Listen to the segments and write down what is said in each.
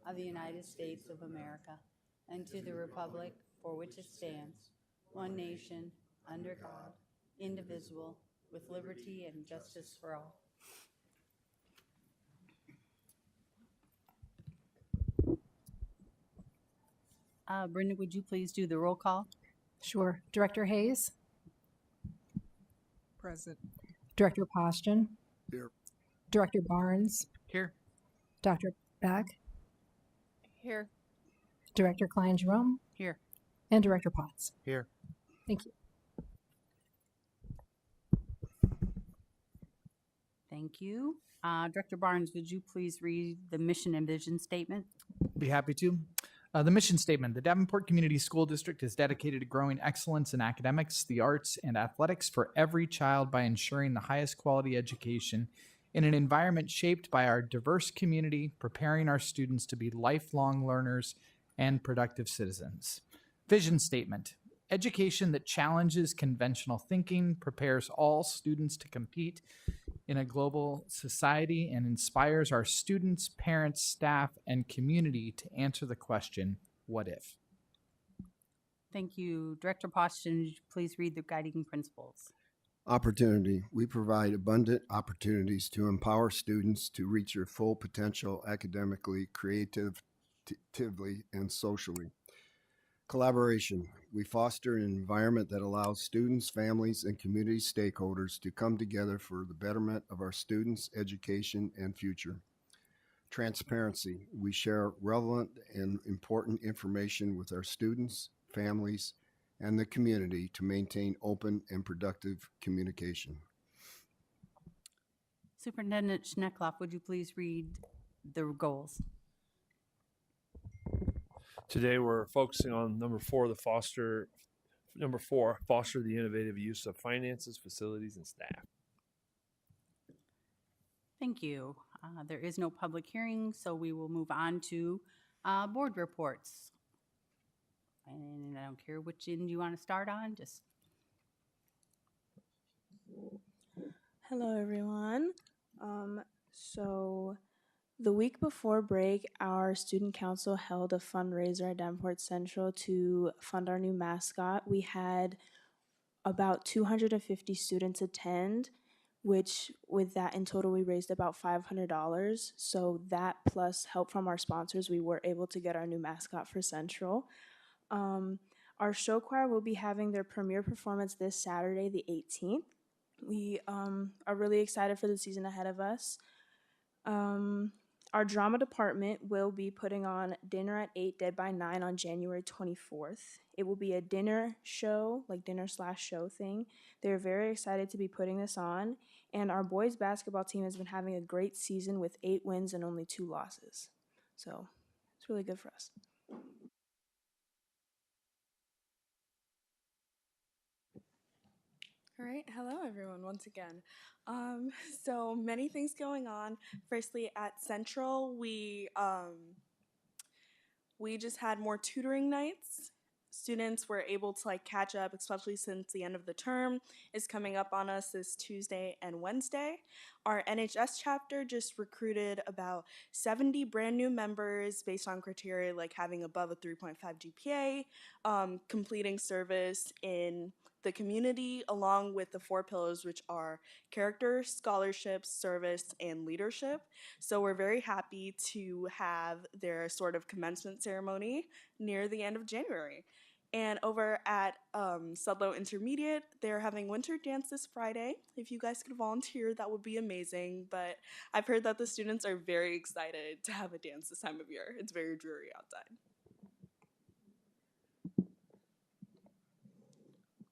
of the United States of America and to the republic for which it stands, one nation, under God, indivisible, with liberty and justice for all. Brenda, would you please do the roll call? Sure. Director Hayes? Present. Director Poston? Here. Director Barnes? Here. Dr. Beck? Here. Director Klein-Jerome? Here. And Director Potts? Here. Thank you. Thank you. Director Barnes, would you please read the mission and vision statement? Be happy to. The mission statement: the Davenport Community School District is dedicated to growing excellence in academics, the arts, and athletics for every child by ensuring the highest quality education in an environment shaped by our diverse community, preparing our students to be lifelong learners and productive citizens. Vision statement: education that challenges conventional thinking, prepares all students to compete in a global society, and inspires our students, parents, staff, and community to answer the question, what if? Thank you. Director Poston, would you please read the guiding principles? Opportunity. We provide abundant opportunities to empower students to reach their full potential academically, creatively, and socially. Collaboration. We foster an environment that allows students, families, and community stakeholders to come together for the betterment of our students' education and future. Transparency. We share relevant and important information with our students, families, and the community to maintain open and productive communication. Superintendent Schneckloff, would you please read the goals? Today we're focusing on number four, foster the innovative use of finances, facilities, and staff. Thank you. There is no public hearing, so we will move on to board reports. And I don't care which end you want to start on, just. Hello, everyone. So the week before break, our student council held a fundraiser at Davenport Central to fund our new mascot. We had about 250 students attend, which with that in total, we raised about $500. So that plus help from our sponsors, we were able to get our new mascot for Central. Our show choir will be having their premiere performance this Saturday, the 18th. We are really excited for the season ahead of us. Our drama department will be putting on Dinner at 8, Dead by 9 on January 24th. It will be a dinner show, like dinner/show thing. They're very excited to be putting this on. And our boys basketball team has been having a great season with 8 wins and only 2 losses. So it's really good for us. All right, hello everyone once again. So many things going on. Firstly, at Central, we just had more tutoring nights. Students were able to catch up, especially since the end of the term is coming up on us this Tuesday and Wednesday. Our NHS chapter just recruited about 70 brand new members based on criteria like having above a 3.5 GPA, completing service in the community, along with the 4 pillars, which are character, scholarship, service, and leadership. So we're very happy to have their sort of commencement ceremony near the end of January. And over at Sudlow Intermediate, they're having winter dance this Friday. If you guys could volunteer, that would be amazing. But I've heard that the students are very excited to have a dance this time of year. It's very dreary outside.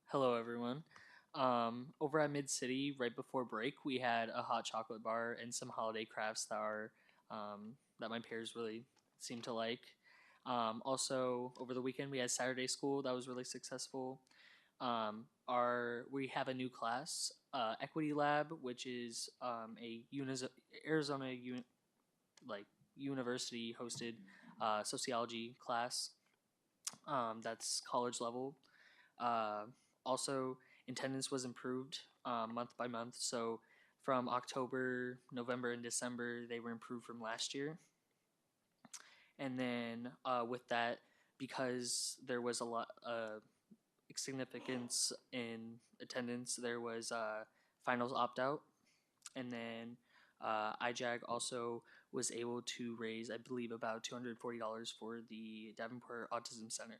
Hello, everyone. Over at Mid City, right before break, we had a hot chocolate bar and some holiday crafts that my peers really seemed to like. Also, over the weekend, we had Saturday school that was really successful. We have a new class, Equity Lab, which is Arizona university hosted sociology class. That's college level. Also, attendance was improved month by month. So from October, November, and December, they were improved from last year. And then with that, because there was a lot significance in attendance, there was finals opt out, and then IJAG also was able to raise, I believe, about $240 for the Davenport Autism Center.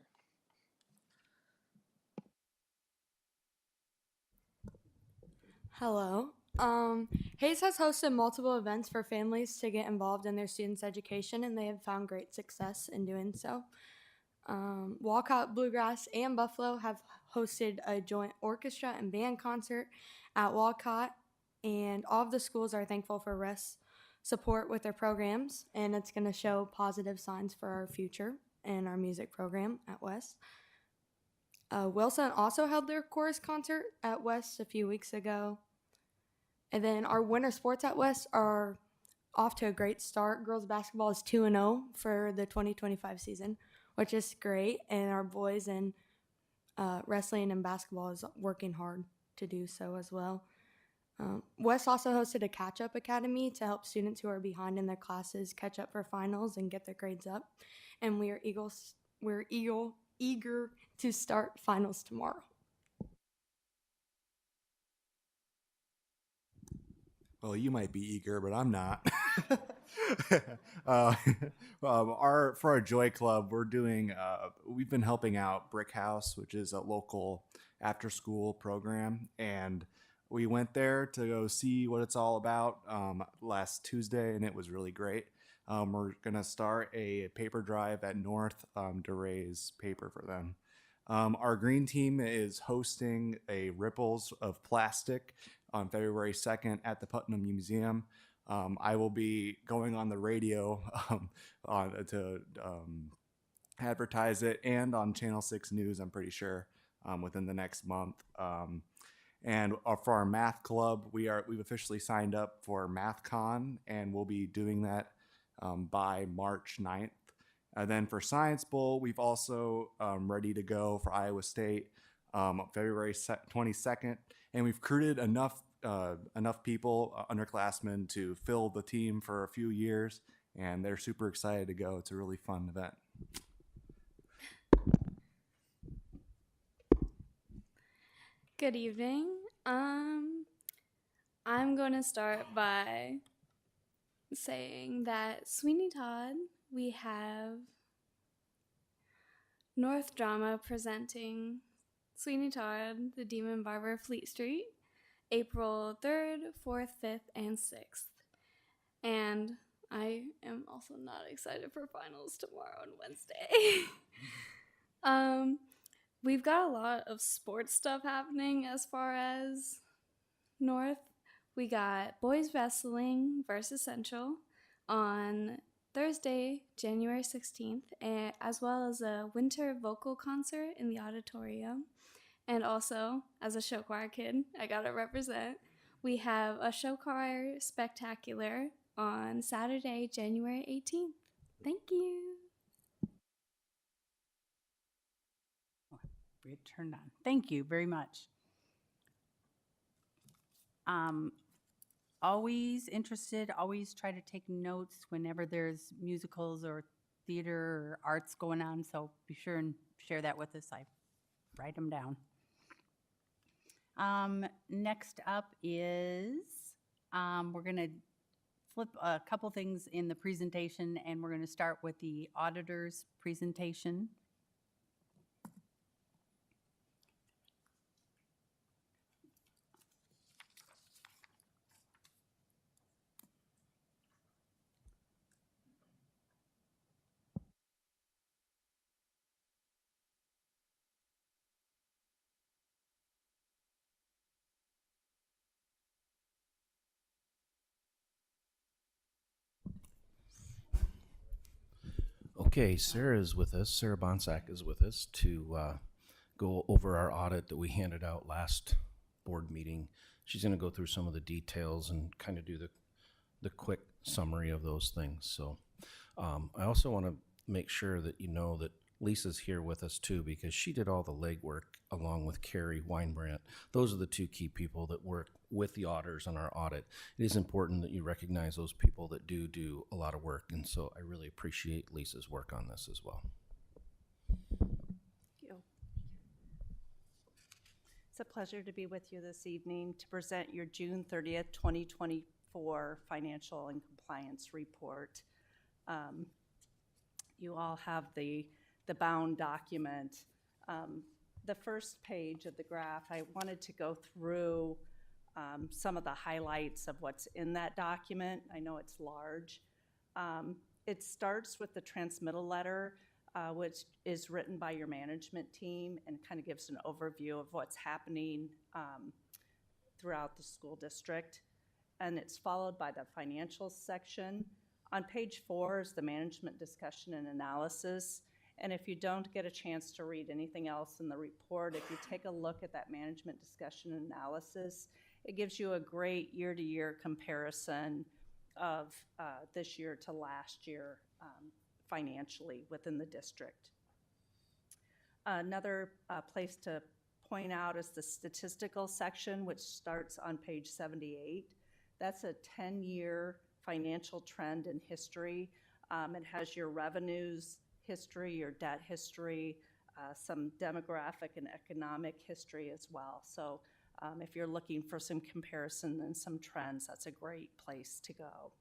Hello. Hayes has hosted multiple events for families to get involved in their students' education, and they have found great success in doing so. Walcott, Bluegrass, and Buffalo have hosted a joint orchestra and band concert at Walcott, and all of the schools are thankful for West's support with their programs, and it's going to show positive signs for our future and our music program at West. Wilson also held their chorus concert at West a few weeks ago. And then our winter sports at West are off to a great start. Girls basketball is 2-0 for the 2025 season, which is great. And our boys in wrestling and basketball is working hard to do so as well. West also hosted a catch-up academy to help students who are behind in their classes catch up for finals and get their grades up. And we're eager to start finals tomorrow. Well, you might be eager, but I'm not. For our Joy Club, we've been helping out Brick House, which is a local after-school program, and we went there to go see what it's all about last Tuesday, and it was really great. We're gonna start a paper drive at North to raise paper for them. Our green team is hosting a Ripples of Plastic on February 2nd at the Putnam Museum. I will be going on the radio to advertise it, and on Channel 6 News, I'm pretty sure, within the next month. And for our math club, we've officially signed up for MathCon, and we'll be doing that by March 9th. And then for Science Bowl, we've also ready to go for Iowa State February 22nd, and we've recruited enough people, underclassmen, to fill the team for a few years, and they're super excited to go. It's a really fun event. Good evening. I'm going to start by saying that Sweeney Todd, we have North Drama presenting Sweeney Todd, the Demon Barber of Fleet Street, April 3rd, 4th, 5th, and 6th. And I am also not excited for finals tomorrow and Wednesday. We've got a lot of sports stuff happening as far as North. We got boys wrestling versus Central on Thursday, January 16th, as well as a winter vocal concert in the auditorium. And also, as a show choir kid, I gotta represent, we have a show choir spectacular on Saturday, January 18th. Thank you. It turned on. Thank you very much. Always interested, always try to take notes whenever there's musicals or theater or arts going on, so be sure and share that with us. I write them down. Next up is we're going to flip a couple things in the presentation, and we're going to start with the auditor's presentation. Okay, Sarah is with us. Sarah Bonsack is with us to go over our audit that we handed out last board meeting. She's going to go through some of the details and kind of do the quick summary of those things. So I also want to make sure that you know that Lisa's here with us too, because she did all the legwork along with Carrie Weinbrandt. Those are the two key people that work with the auditors on our audit. It is important that you recognize those people that do a lot of work, and so I really appreciate Lisa's work on this as well. Thank you. It's a pleasure to be with you this evening to present your June 30th, 2024 financial and compliance report. You all have the bound document. The first page of the graph, I wanted to go through some of the highlights of what's in that document. I know it's large. It starts with the transmittal letter, which is written by your management team and kind of gives an overview of what's happening throughout the school district. And it's followed by the financials section. On page 4 is the management discussion and analysis. And if you don't get a chance to read anything else in the report, if you take a look at that management discussion and analysis, it gives you a great year-to-year comparison of this year to last year financially within the district. Another place to point out is the statistical section, which starts on page 78. That's a 10-year financial trend and history. It has your revenues history, your debt history, some demographic and economic history as well. So if you're looking for some comparison and some trends, that's a great place to go.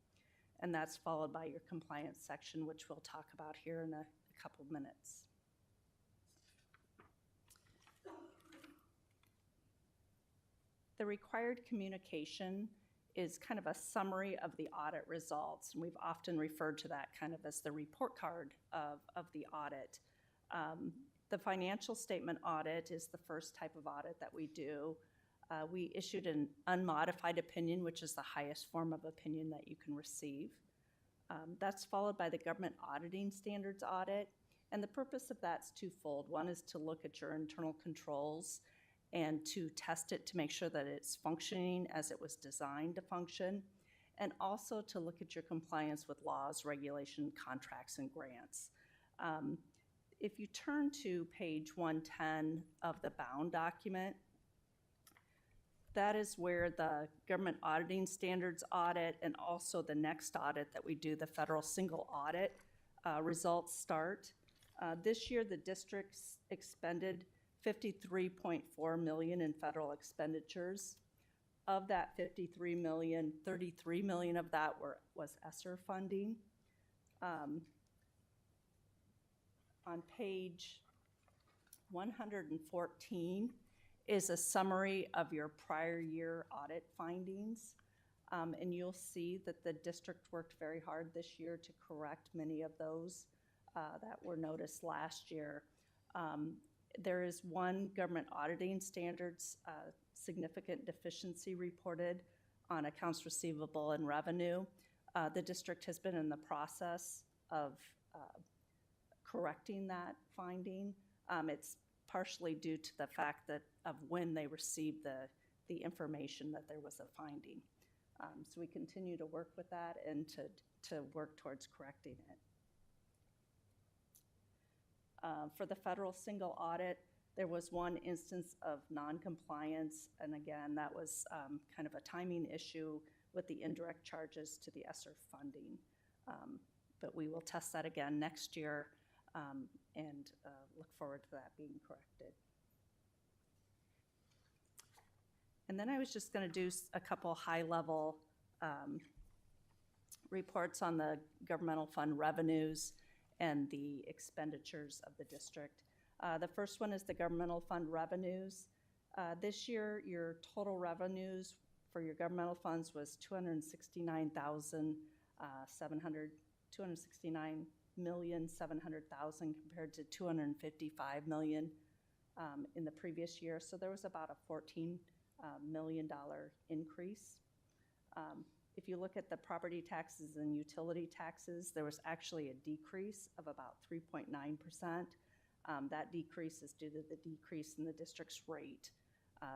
And that's followed by your compliance section, which we'll talk about here in a couple minutes. The required communication is kind of a summary of the audit results. And we've often referred to that kind of as the report card of the audit. The financial statement audit is the first type of audit that we do. We issued an unmodified opinion, which is the highest form of opinion that you can receive. That's followed by the government auditing standards audit. And the purpose of that's twofold. One is to look at your internal controls and to test it to make sure that it's functioning as it was designed to function, and also to look at your compliance with laws, regulation, contracts, and grants. If you turn to page 110 of the bound document, that is where the government auditing standards audit and also the next audit that we do, the federal single audit results start. This year, the districts expended $53.4 million in federal expenditures. Of that $53 million, $33 million of that was ESSER funding. On page 114 is a summary of your prior year audit findings. And you'll see that the district worked very hard this year to correct many of those that were noticed last year. There is one government auditing standards significant deficiency reported on accounts receivable and revenue. The district has been in the process of correcting that finding. It's partially due to the fact that of when they received the information that there was a finding. So we continue to work with that and to work towards correcting it. For the federal single audit, there was one instance of non-compliance, and again, that was kind of a timing issue with the indirect charges to the ESSER funding. But we will test that again next year and look forward to that being corrected. And then I was just going to do a couple high-level reports on the governmental fund revenues and the expenditures of the district. The first one is the governmental fund revenues. This year, your total revenues for your governmental funds was $269,700,000 compared to $255 million in the previous year. So there was about a $14 million increase. If you look at the property taxes and utility taxes, there was actually a decrease of about 3.9%. That decrease is due to the decrease in the district's rate,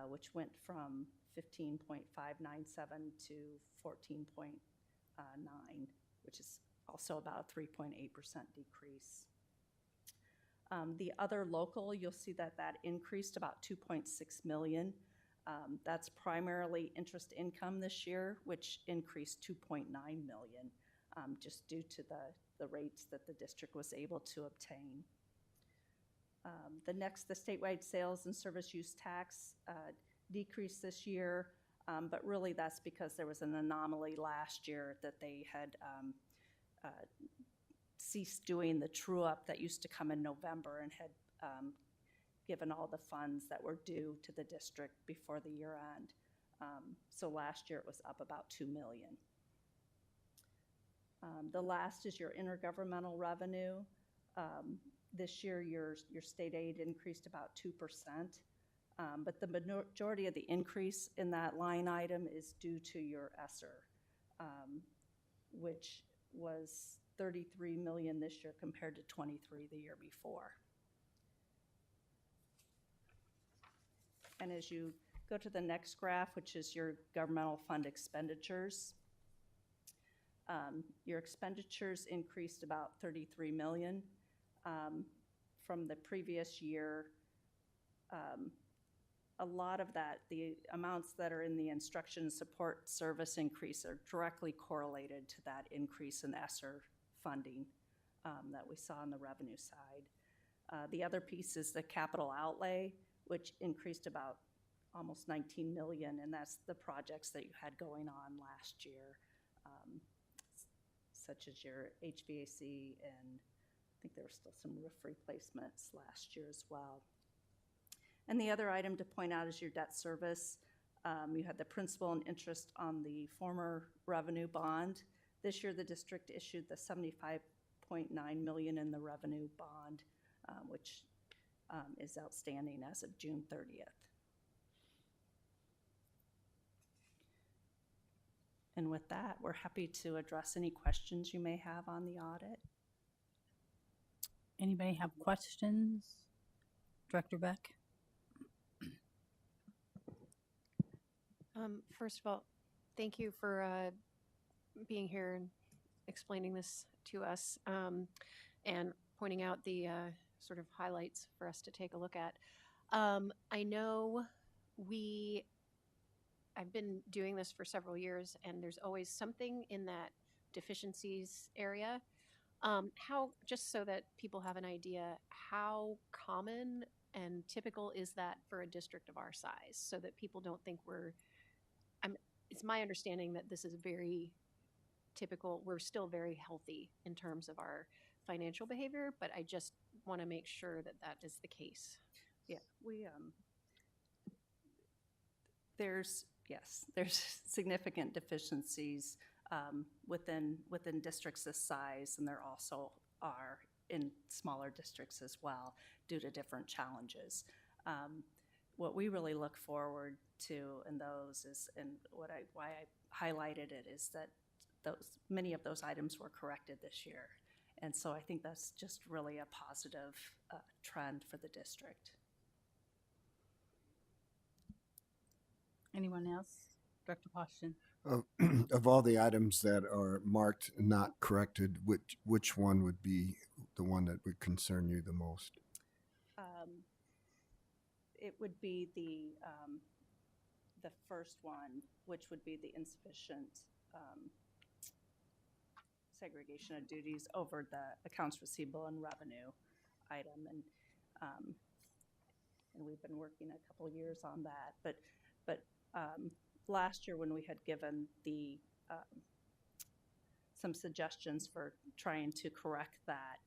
which went from 15.597 to 14.9, which is also about a 3.8% decrease. The other local, you'll see that increased about $2.6 million. That's primarily interest income this year, which increased 2.9 million, just due to the rates that the district was able to obtain. The statewide sales and service use tax decreased this year, but really that's because there was an anomaly last year that they had ceased doing the true-up that used to come in November and had given all the funds that were due to the district before the year end. So last year it was up about 2 million. The last is your intergovernmental revenue. This year your state aid increased about 2%, but the majority of the increase in that line item is due to your ESSER, which was 33 million this year compared to 23 the year before. And as you go to the next graph, which is your governmental fund expenditures, your expenditures increased about 33 million from the previous year. A lot of that, the amounts that are in the instruction support service increase are directly correlated to that increase in ESSER funding that we saw on the revenue side. The other piece is the capital outlay, which increased about almost 19 million, and that's the projects that you had going on last year, such as your HVAC, and I think there were still some roof replacements last year as well. And the other item to point out is your debt service. You had the principal and interest on the former revenue bond. This year the district issued the 75.9 million in the revenue bond, which is outstanding as of June 30th. And with that, we're happy to address any questions you may have on the audit. Anybody have questions? Director Beck? First of all, thank you for being here and explaining this to us and pointing out the sort of highlights for us to take a look at. I know I've been doing this for several years, and there's always something in that deficiencies area. Just so that people have an idea, how common and typical is that for a district of our size, so that people don't think it's my understanding that this is very typical. We're still very healthy in terms of our financial behavior, but I just want to make sure that that is the case. Yeah, there's significant deficiencies within districts this size, and there also are in smaller districts as well due to different challenges. What we really look forward to in those is, and why I highlighted it, is that many of those items were corrected this year, and so I think that's just really a positive trend for the district. Anyone else? Director Poston? Of all the items that are marked not corrected, which one would be the one that would concern you the most? It would be the first one, which would be the insufficient segregation of duties over the accounts receivable and revenue item, and we've been working a couple years on that. But last year, when we had given some suggestions for trying to correct that,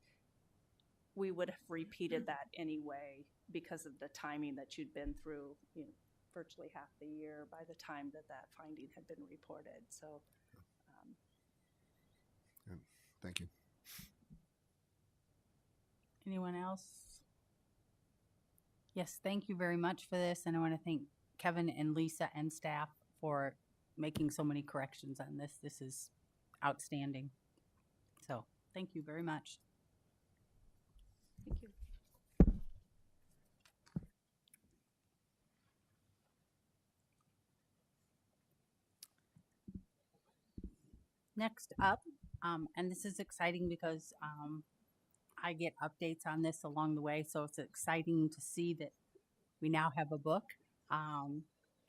we would have repeated that anyway because of the timing that you'd been through, virtually half the year by the time that finding had been reported. So, thank you. Anyone else? Yes, thank you very much for this, and I want to thank Kevin and Lisa and staff for making so many corrections on this. This is outstanding. So, thank you very much. Thank you. Next up, and this is exciting because I get updates on this along the way, so it's exciting to see that we now have a book.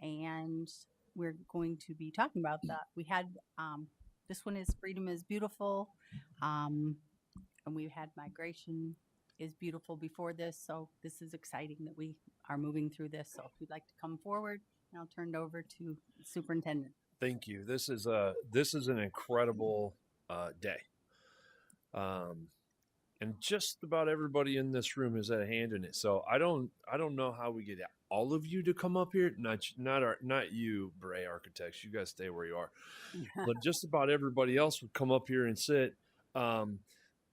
and we're going to be talking about that. We had this one is Freedom is Beautiful, and we had Migration is Beautiful before this, so this is exciting that we are moving through this. So if you'd like to come forward, I'll turn it over to the superintendent. Thank you. This is an incredible day. And just about everybody in this room has had a hand in it. So I don't know how we get all of you to come up here. Not you, Bray Architects. You guys stay where you are. But just about everybody else would come up here and sit.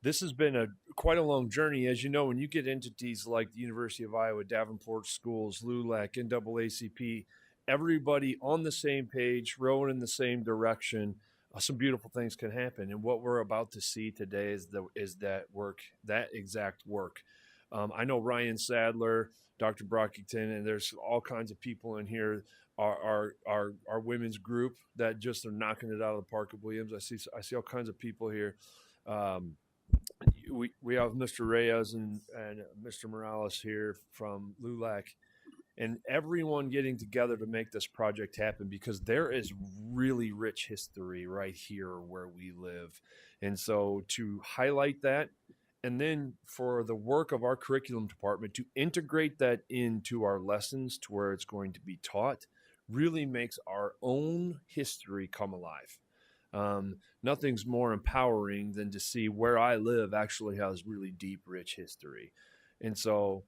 This has been quite a long journey. As you know, when you get entities like the University of Iowa, Davenport Schools, LULAC, NAACP, everybody on the same page, rowing in the same direction, some beautiful things can happen. And what we're about to see today is that exact work. I know Ryan Sadler, Dr. Brockington, and there's all kinds of people in here. Our women's group that just are knocking it out of the park at Williams. I see all kinds of people here. We have Mr. Reyes and Mr. Morales here from LULAC, and everyone getting together to make this project happen, because there is really rich history right here where we live. And so to highlight that, and then for the work of our curriculum department to integrate that into our lessons to where it's going to be taught, really makes our own history come alive. Nothing's more empowering than to see where I live actually has really deep, rich history. And so,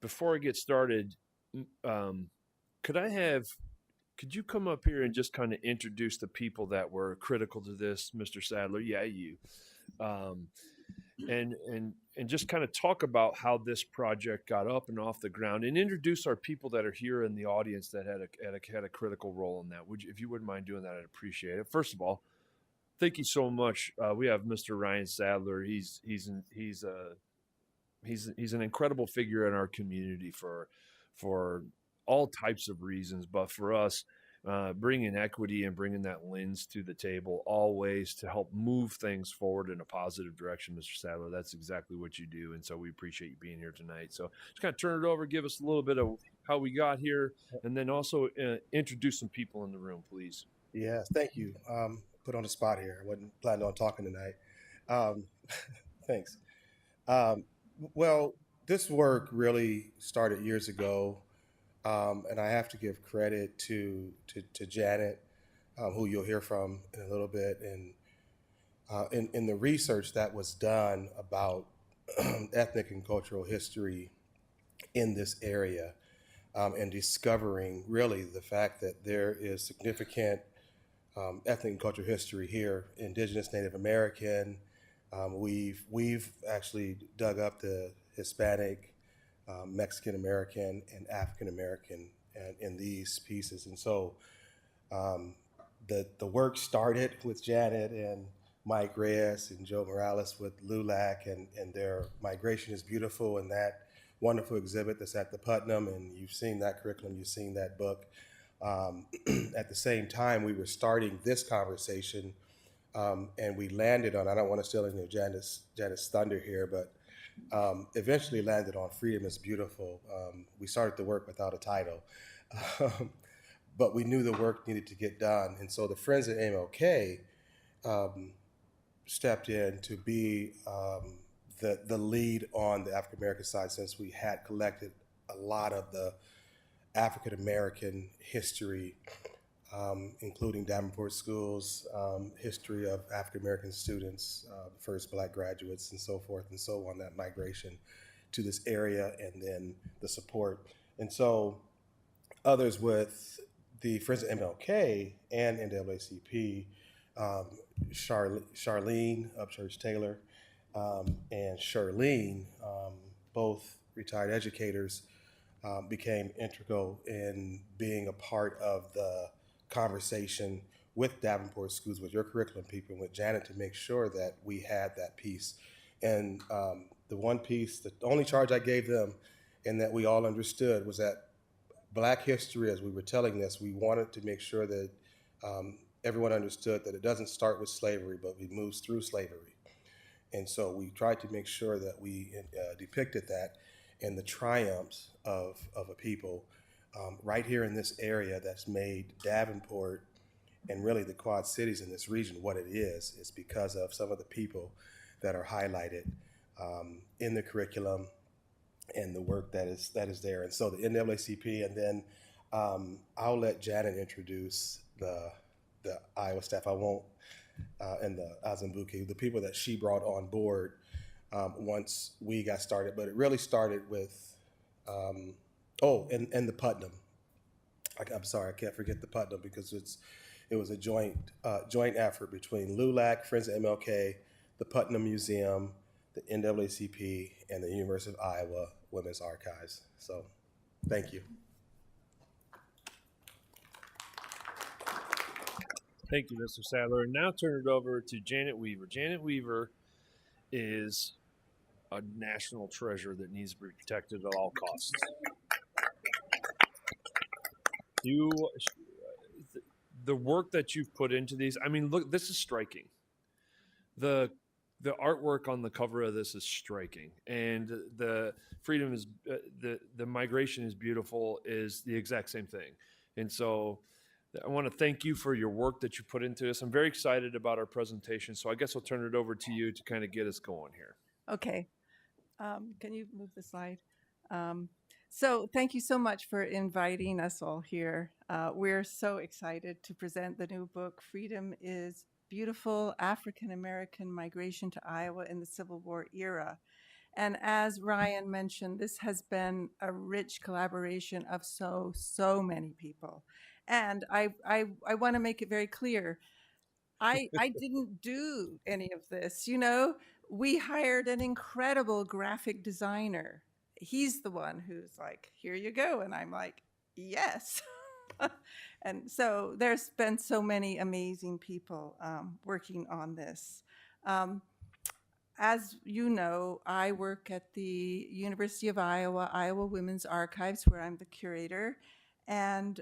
before I get started, could you come up here and just kind of introduce the people that were critical to this, Mr. Sadler? Yeah, you. And just kind of talk about how this project got up and off the ground, and introduce our people that are here in the audience that had a critical role in that. If you wouldn't mind doing that, I'd appreciate it. First of all, thank you so much. We have Mr. Ryan Sadler. He's an incredible figure in our community for all types of reasons, but for us, bringing equity and bringing that lens to the table always to help move things forward in a positive direction, Mr. Sadler. That's exactly what you do, and so we appreciate you being here tonight. So just kind of turn it over, give us a little bit of how we got here, and then also introduce some people in the room, please. Yes, thank you. Put on the spot here. I wasn't planning on talking tonight. Thanks. Well, this work really started years ago. And I have to give credit to Janet, who you'll hear from in a little bit, and in the research that was done about ethnic and cultural history in this area, and discovering really the fact that there is significant ethnic and cultural history here, Indigenous, Native American. We've actually dug up the Hispanic, Mexican American, and African American in these pieces. And so the work started with Janet and Mike Reyes and Joe Morales with LULAC and their Migration is Beautiful, and that wonderful exhibit that's at the Putnam, and you've seen that curriculum, you've seen that book. At the same time, we were starting this conversation, and we landed on, I don't want to steal any of Janet's thunder here, but eventually landed on Freedom is Beautiful. We started the work without a title, but we knew the work needed to get done. And so the Friends at MLK stepped in to be the lead on the African American side, since we had collected a lot of the African American history, including Davenport Schools, history of African American students, first Black graduates, and so forth and so on, that migration to this area, and then the support. And so others with the Friends of MLK and NAACP, Charlene Upchurch Taylor and Charlene, both retired educators, became integral in being a part of the conversation with Davenport Schools, with your curriculum people, and with Janet, to make sure that we had that piece. And the one piece, the only charge I gave them, and that we all understood, was that Black history, as we were telling this, we wanted to make sure that everyone understood that it doesn't start with slavery, but it moves through slavery. And so we tried to make sure that we depicted that and the triumphs of a people right here in this area that's made Davenport and really the Quad Cities in this region what it is because of some of the people that are highlighted in the curriculum and the work that is there. And so the NAACP, and then I'll let Janet introduce the Iowa staff. I won't, and the Azambuki, the people that she brought on board once we got started. But it really started with, and the Putnam. I'm sorry, I can't forget the Putnam because it was a joint effort between LULAC, Friends of MLK, the Putnam Museum, the NAACP, and the University of Iowa Women's Archives. So, thank you. Thank you, Mr. Sadler. And now turn it over to Janet Weaver. Janet Weaver is a national treasure that needs to be protected at all costs. The work that you've put into these, I mean, look, this is striking. The artwork on the cover of this is striking, and the freedom is the migration is beautiful is the exact same thing. And so I want to thank you for your work that you put into this. I'm very excited about our presentation, so I guess I'll turn it over to you to kind of get us going here. Okay. Can you move the slide? So thank you so much for inviting us all here. We're so excited to present the new book, Freedom is Beautiful, African American Migration to Iowa in the Civil War Era. And as Ryan mentioned, this has been a rich collaboration of so many people. And I want to make it very clear, I didn't do any of this, We hired an incredible graphic designer. He's the one who's like, here you go. And I'm like, yes. And so there's been so many amazing people working on this. As you know, I work at the University of Iowa Women's Archives, where I'm the curator. And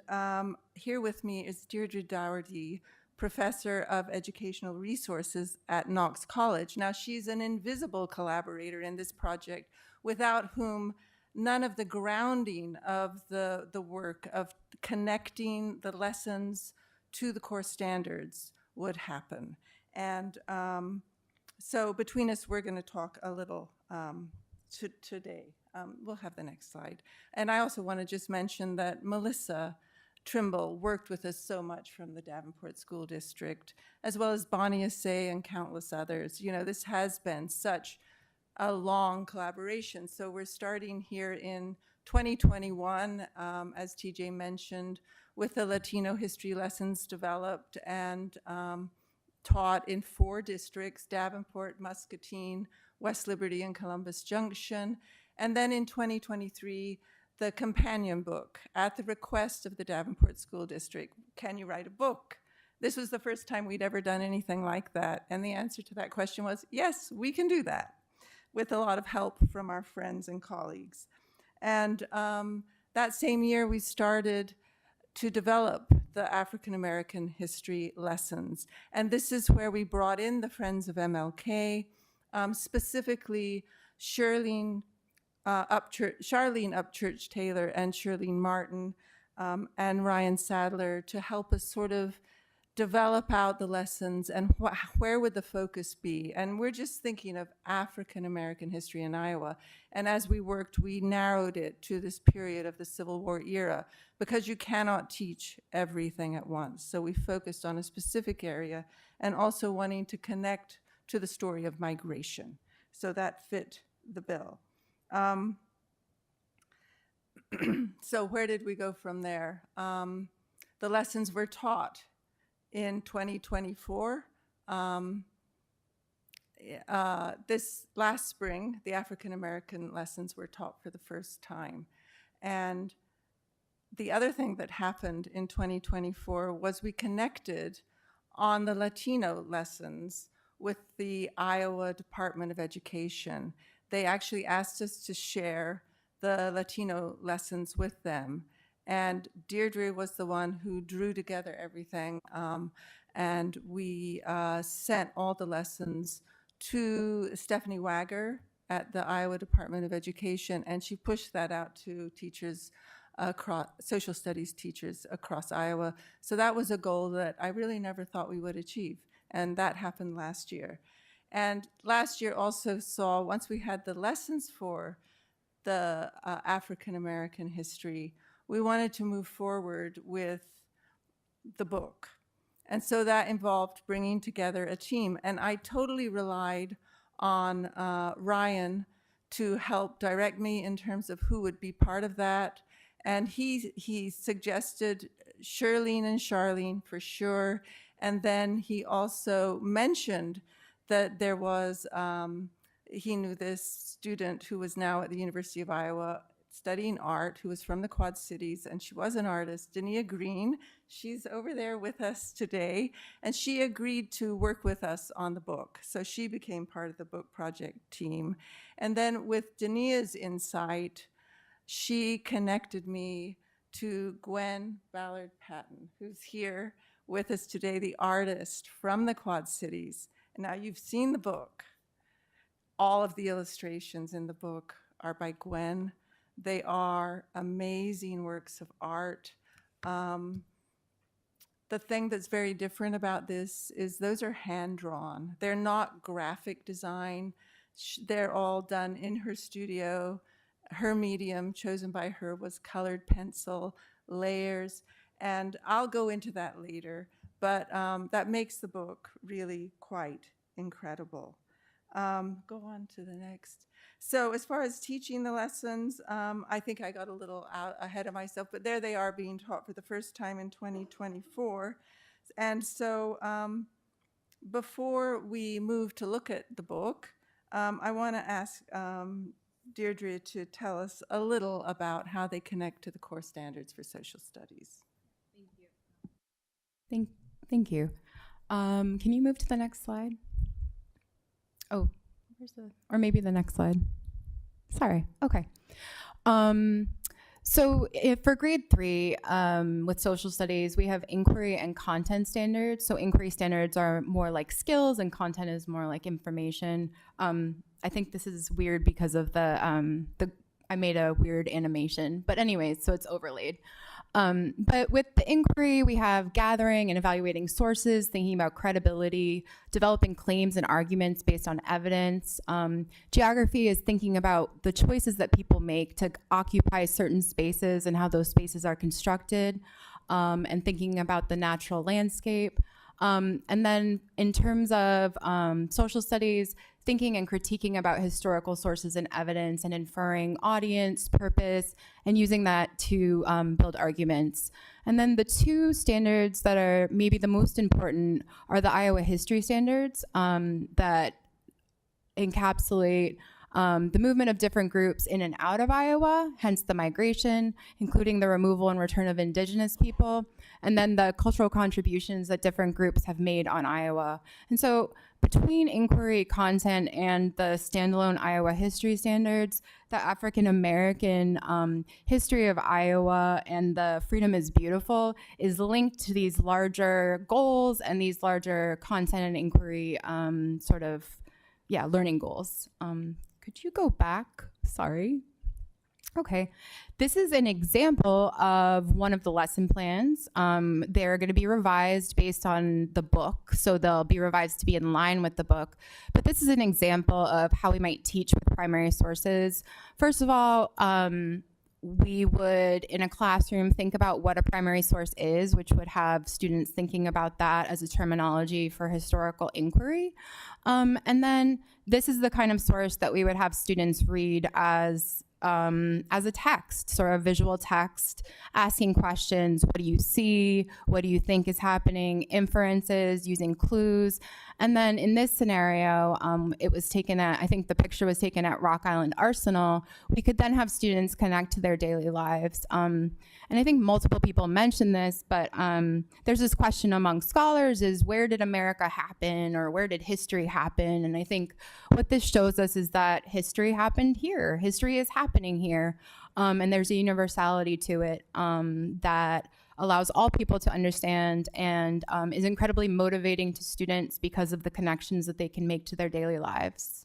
here with me is Deirdre Dougherty, Professor of Educational Resources at Knox College. Now, she's an invisible collaborator in this project, without whom none of the grounding of the work of connecting the lessons to the core standards would happen. And so between us, we're going to talk a little today. We'll have the next slide. And I also want to just mention that Melissa Trimble worked with us so much from the Davenport School District, as well as Bonnie Assay and countless others. This has been such a long collaboration. So we're starting here in 2021, as TJ mentioned, with the Latino history lessons developed and taught in 4 districts: Davenport, Muscatine, West Liberty, and Columbus Junction. And then in 2023, the companion book at the request of the Davenport School District. Can you write a book? This was the first time we'd ever done anything like that. And the answer to that question was, yes, we can do that, with a lot of help from our friends and colleagues. And that same year, we started to develop the African American history lessons. And this is where we brought in the Friends of MLK, specifically Charlene Upchurch Taylor and Shirlene Martin and Ryan Sadler, to help us sort of develop out the lessons and where would the focus be. And we're just thinking of African American history in Iowa. And as we worked, we narrowed it to this period of the Civil War era, because you cannot teach everything at once. So we focused on a specific area, and also wanting to connect to the story of migration. So that fit the bill. So where did we go from there? The lessons were taught in 2024. This last spring, the African American lessons were taught for the first time. And the other thing that happened in 2024 was we connected on the Latino lessons with the Iowa Department of Education. They actually asked us to share the Latino lessons with them. And Deirdre was the one who drew together everything. And we sent all the lessons to Stephanie Wagger at the Iowa Department of Education, and she pushed that out to teachers across social studies teachers across Iowa. So that was a goal that I really never thought we would achieve. And that happened last year. And last year also saw, once we had the lessons for the African American history, we wanted to move forward with the book. And so that involved bringing together a team. And I totally relied on Ryan to help direct me in terms of who would be part of that. And he suggested Shirlene and Charlene for sure. And then he also mentioned that there was, he knew this student who was now at the University of Iowa studying art, who was from the Quad Cities, and she was an artist, Dania Green. She's over there with us today, and she agreed to work with us on the book. So she became part of the book project team. And then with Dania's insight, she connected me to Gwen Ballard Patton, who's here with us today, the artist from the Quad Cities. And now you've seen the book. All of the illustrations in the book are by Gwen. They are amazing works of art. The thing that's very different about this is those are hand-drawn. They're not graphic design. They're all done in her studio. Her medium chosen by her was colored pencil, layers, and I'll go into that later, but that makes the book really quite incredible. Go on to the next. So as far as teaching the lessons, I think I got a little out ahead of myself, but there they are being taught for the first time in 2024. And so before we move to look at the book, I want to ask Deirdre to tell us a little about how they connect to the core standards for social studies. Thank you. Can you move to the next slide? Oh, or maybe the next slide. Sorry. Okay. So for grade 3, with social studies, we have inquiry and content standards. So inquiry standards are more like skills and content is more like information. I think this is weird because of I made a weird animation, but anyways, so it's overlaid. But with the inquiry, we have gathering and evaluating sources, thinking about credibility, developing claims and arguments based on evidence. Geography is thinking about the choices that people make to occupy certain spaces and how those spaces are constructed, and thinking about the natural landscape. And then in terms of social studies, thinking and critiquing about historical sources and evidence and inferring audience, purpose, and using that to build arguments. And then the two standards that are maybe the most important are the Iowa history standards that encapsulate the movement of different groups in and out of Iowa, hence the migration, including the removal and return of indigenous people, and then the cultural contributions that different groups have made on Iowa. And so between inquiry content and the standalone Iowa history standards, the African American history of Iowa and the Freedom is Beautiful is linked to these larger goals and these larger content and inquiry learning goals. Could you go back? Sorry. Okay. This is an example of one of the lesson plans. They're going to be revised based on the book, so they'll be revised to be in line with the book. But this is an example of how we might teach with primary sources. First of all, we would, in a classroom, think about what a primary source is, which would have students thinking about that as a terminology for historical inquiry. And then this is the kind of source that we would have students read as a text or a visual text, asking questions. What do you see? What do you think is happening? Inferences, using clues. And then in this scenario, it was taken at, I think the picture was taken at Rock Island Arsenal. We could then have students connect to their daily lives. And I think multiple people mentioned this, but there's this question among scholars is where did America happen or where did history happen? And I think what this shows us is that history happened here. History is happening here. And there's a universality to it that allows all people to understand and is incredibly motivating to students because of the connections that they can make to their daily lives.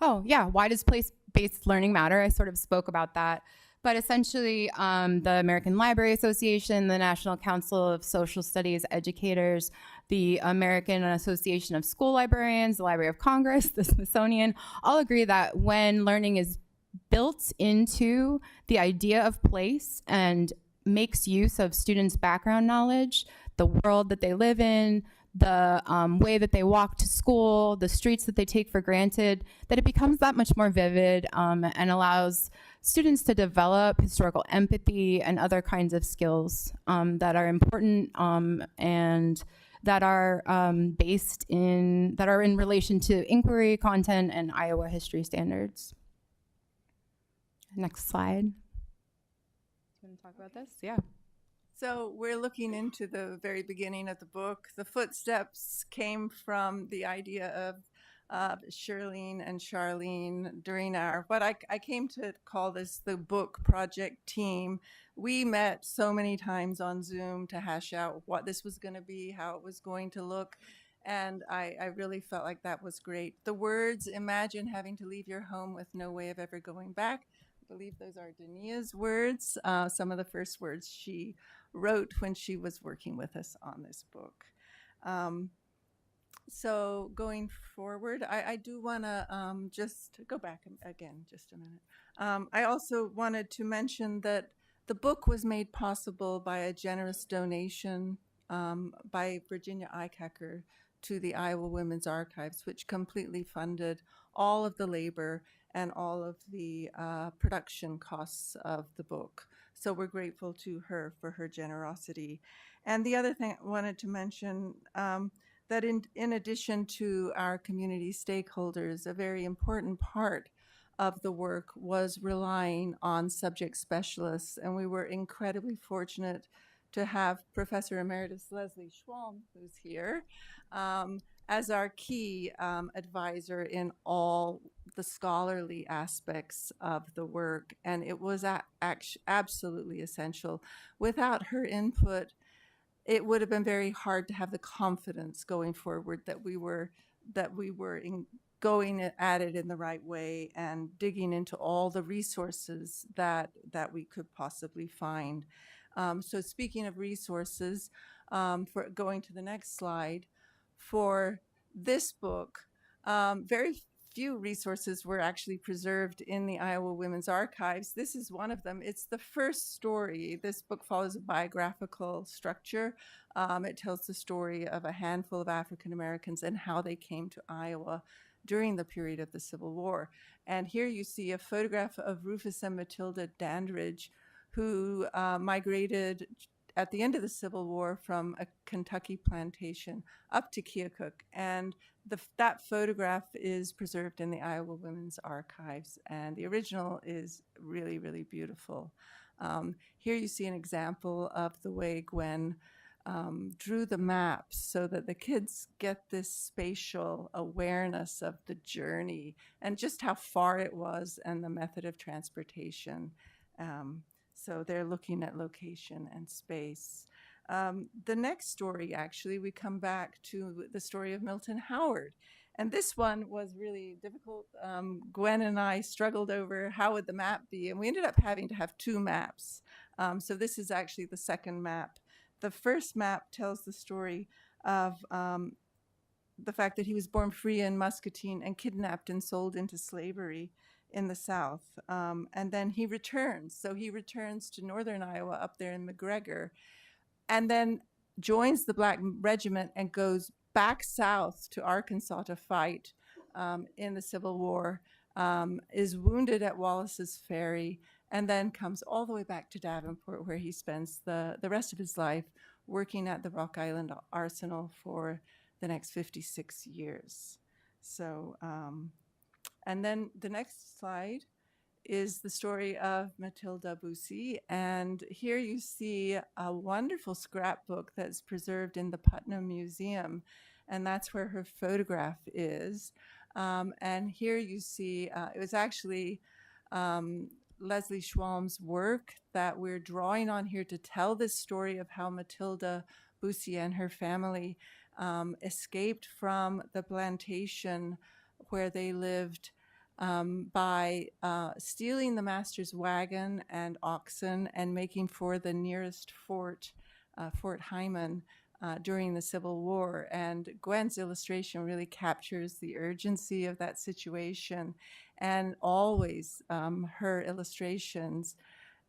Oh, yeah. Why does place-based learning matter? I sort of spoke about that. But essentially, the American Library Association, the National Council of Social Studies Educators, the American Association of School Librarians, the Library of Congress, the Smithsonian, all agree that when learning is built into the idea of place and makes use of students' background knowledge, the world that they live in, the way that they walk to school, the streets that they take for granted, that it becomes that much more vivid and allows students to develop historical empathy and other kinds of skills that are important and that are that are in relation to inquiry content and Iowa history standards. Next slide. You want to talk about this? Yeah. So we're looking into the very beginning of the book. The footsteps came from the idea of Shirlene and Charlene during what I came to call this the book project team. We met so many times on Zoom to hash out what this was going to be, how it was going to look. And I really felt like that was great. The words, imagine having to leave your home with no way of ever going back. I believe those are Dania's words, some of the first words she wrote when she was working with us on this book. So going forward, I do want to just go back again just a minute. I also wanted to mention that the book was made possible by a generous donation by Virginia Eichacker to the Iowa Women's Archives, which completely funded all of the labor and all of the production costs of the book. So we're grateful to her for her generosity. And the other thing I wanted to mention, that in addition to our community stakeholders, a very important part of the work was relying on subject specialists. And we were incredibly fortunate to have Professor Emeritus Leslie Schwalm, who's here, as our key advisor in all the scholarly aspects of the work. And it was absolutely essential. Without her input, it would have been very hard to have the confidence going forward that we were going at it in the right way and digging into all the resources that we could possibly find. So speaking of resources, for going to the next slide, for this book, very few resources were actually preserved in the Iowa Women's Archives. This is one of them. It's the first story. This book follows a biographical structure. It tells the story of a handful of African Americans and how they came to Iowa during the period of the Civil War. And here you see a photograph of Rufus and Matilda Dandridge, who migrated at the end of the Civil War from a Kentucky plantation up to Keokuk. And that photograph is preserved in the Iowa Women's Archives, and the original is really, really beautiful. Here you see an example of the way Gwen drew the maps so that the kids get this spatial awareness of the journey and just how far it was and the method of transportation. So they're looking at location and space. The next story, actually, we come back to the story of Milton Howard. And this one was really difficult. Gwen and I struggled over how would the map be, and we ended up having to have two maps. So this is actually the second map. The first map tells the story of the fact that he was born free in Muscatine and kidnapped and sold into slavery in the South. And then he returns. So he returns to northern Iowa up there in McGregor, and then joins the Black Regiment and goes back south to Arkansas to fight in the Civil War, is wounded at Wallace's Ferry, and then comes all the way back to Davenport, where he spends the rest of his life working at the Rock Island Arsenal for the next 56 years. So, and then the next slide is the story of Matilda Bussey. And here you see a wonderful scrapbook that's preserved in the Putnam Museum. And that's where her photograph is. And here you see, it was actually Leslie Schwalm's work that we're drawing on here to tell this story of how Matilda Bussey and her family escaped from the plantation where they lived by stealing the master's wagon and oxen and making for the nearest fort, Fort Hyman, during the Civil War. And Gwen's illustration really captures the urgency of that situation. And always her illustrations,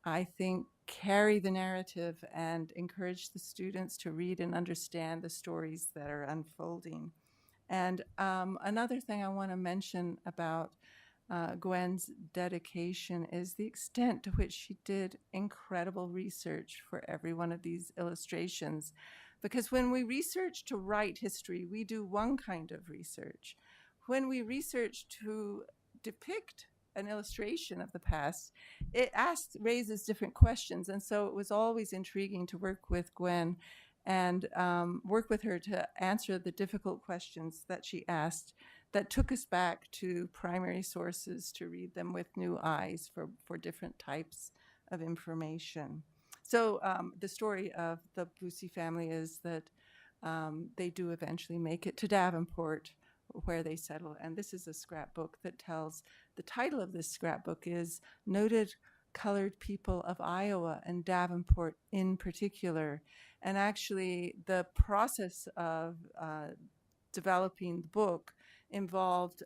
I think, carry the narrative and encourage the students to read and understand the stories that are unfolding. And another thing I want to mention about Gwen's dedication is the extent to which she did incredible research for every one of these illustrations. Because when we research to write history, we do one kind of research. When we research to depict an illustration of the past, it raises different questions. And so it was always intriguing to work with Gwen and work with her to answer the difficult questions that she asked that took us back to primary sources to read them with new eyes for different types of information. So the story of the Boosie family is that they do eventually make it to Davenport, where they settle. And this is a scrapbook that tells, the title of this scrapbook is Noted Colored People of Iowa and Davenport in particular. And actually the process of developing the book involved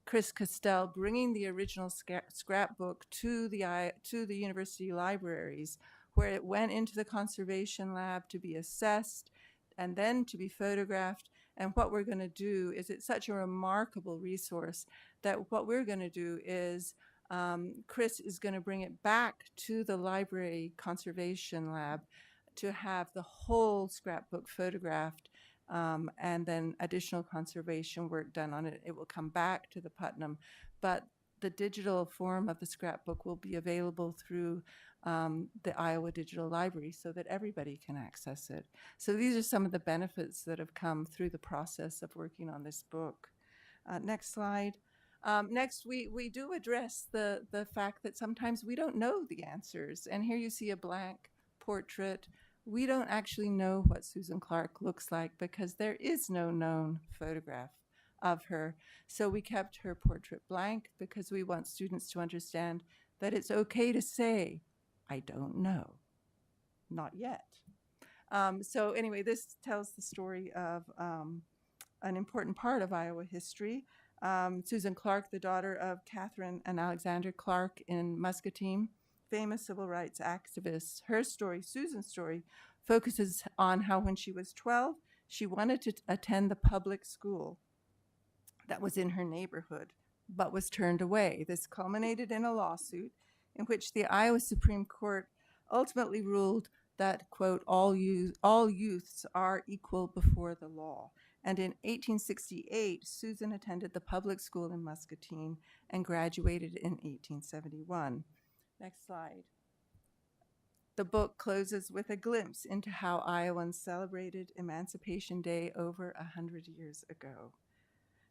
Chris Costell bringing the original scrapbook to the university libraries, where it went into the conservation lab to be assessed and then to be photographed. And what we're going to do is, it's such a remarkable resource that what we're going to do is Chris is going to bring it back to the library conservation lab to have the whole scrapbook photographed, and then additional conservation work done on it. It will come back to the Putnam, but the digital form of the scrapbook will be available through the Iowa Digital Library so that everybody can access it. So these are some of the benefits that have come through the process of working on this book. Next slide. Next, we do address the fact that sometimes we don't know the answers. And here you see a blank portrait. We don't actually know what Susan Clark looks like because there is no known photograph of her. So we kept her portrait blank because we want students to understand that it's okay to say, I don't know, not yet. So anyway, this tells the story of an important part of Iowa history. Susan Clark, the daughter of Catherine and Alexander Clark in Muscatine, famous civil rights activists. Her story, Susan's story, focuses on how when she was 12, she wanted to attend the public school that was in her neighborhood, but was turned away. This culminated in a lawsuit in which the Iowa Supreme Court ultimately ruled that, quote, all youths are equal before the law. And in 1868, Susan attended the public school in Muscatine and graduated in 1871. Next slide. The book closes with a glimpse into how Iowans celebrated Emancipation Day over 100 years ago.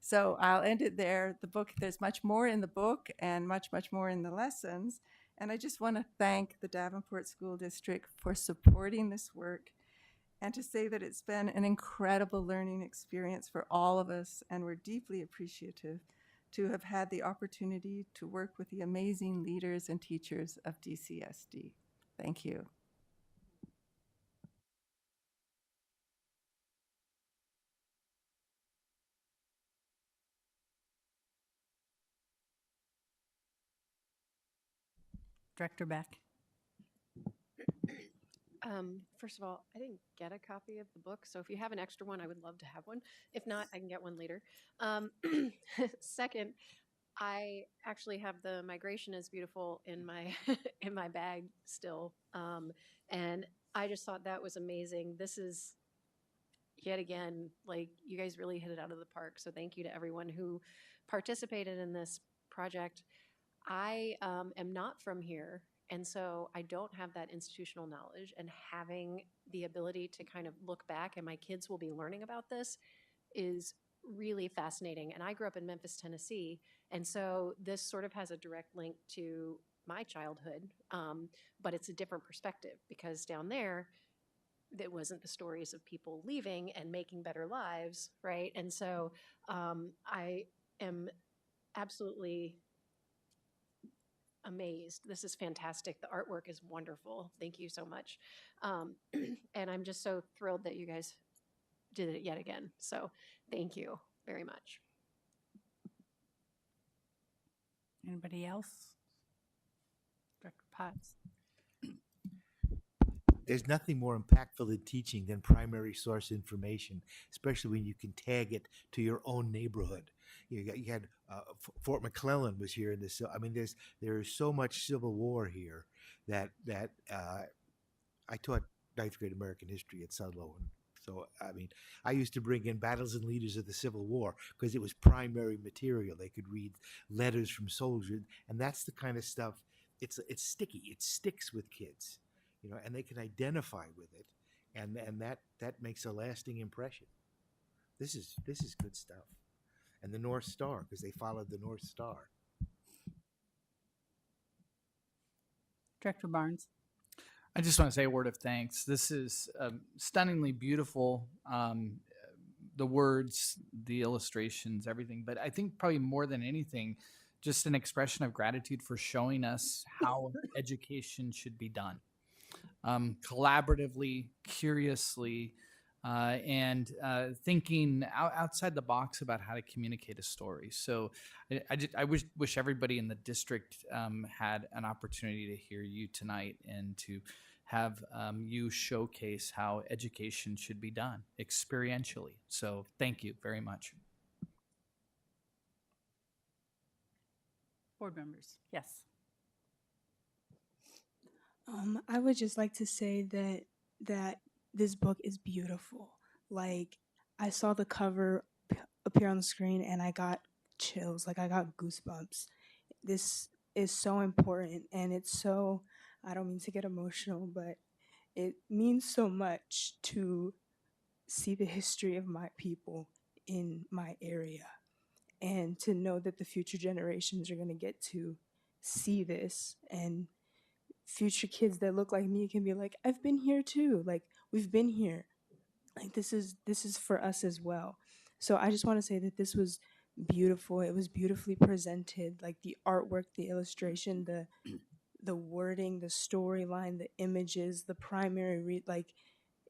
So I'll end it there. The book, there's much more in the book and much, much more in the lessons. And I just want to thank the Davenport School District for supporting this work and to say that it's been an incredible learning experience for all of us, and we're deeply appreciative to have had the opportunity to work with the amazing leaders and teachers of DCSD. Thank you. Director Beck. First of all, I didn't get a copy of the book, so if you have an extra one, I would love to have one. If not, I can get one later. Second, I actually have the Migration is Beautiful in my in my bag still, and I just thought that was amazing. This is yet again, like, you guys really hit it out of the park. So thank you to everyone who participated in this project. I am not from here, and so I don't have that institutional knowledge, and having the ability to kind of look back, and my kids will be learning about this, is really fascinating. And I grew up in Memphis, Tennessee, and so this sort of has a direct link to my childhood, but it's a different perspective because down there, it wasn't the stories of people leaving and making better lives, right? And so I am absolutely amazed. This is fantastic. The artwork is wonderful. Thank you so much. And I'm just so thrilled that you guys did it yet again. So thank you very much. Anybody else? Director Potts. There's nothing more impactful in teaching than primary source information, especially when you can tag it to your own neighborhood. You had Fort McClellan was here in this. I mean, there is so much Civil War here that I taught ninth grade American history at Sudlow, and so I mean, I used to bring in battles and leaders of the Civil War because it was primary material. They could read letters from soldiers, and that's the kind of stuff. It's sticky. It sticks with kids, and they can identify with it, and that makes a lasting impression. This is good stuff, and the North Star because they followed the North Star. Director Barnes. I just want to say a word of thanks. This is stunningly beautiful. The words, the illustrations, everything. But I think probably more than anything, just an expression of gratitude for showing us how education should be done. Collaboratively, curiously, and thinking outside the box about how to communicate a story. So I wish everybody in the district had an opportunity to hear you tonight and to have you showcase how education should be done experientially. So thank you very much. Board members. Yes. I would just like to say that this book is beautiful. Like, I saw the cover appear on the screen and I got chills, like I got goosebumps. This is so important, and it's so, I don't mean to get emotional, but it means so much to see the history of my people in my area and to know that the future generations are going to get to see this, and future kids that look like me can be like, I've been here too, like we've been here, like this is for us as well. So I just want to say that this was beautiful. It was beautifully presented, like the artwork, the illustration, the wording, the storyline, the images, the primary like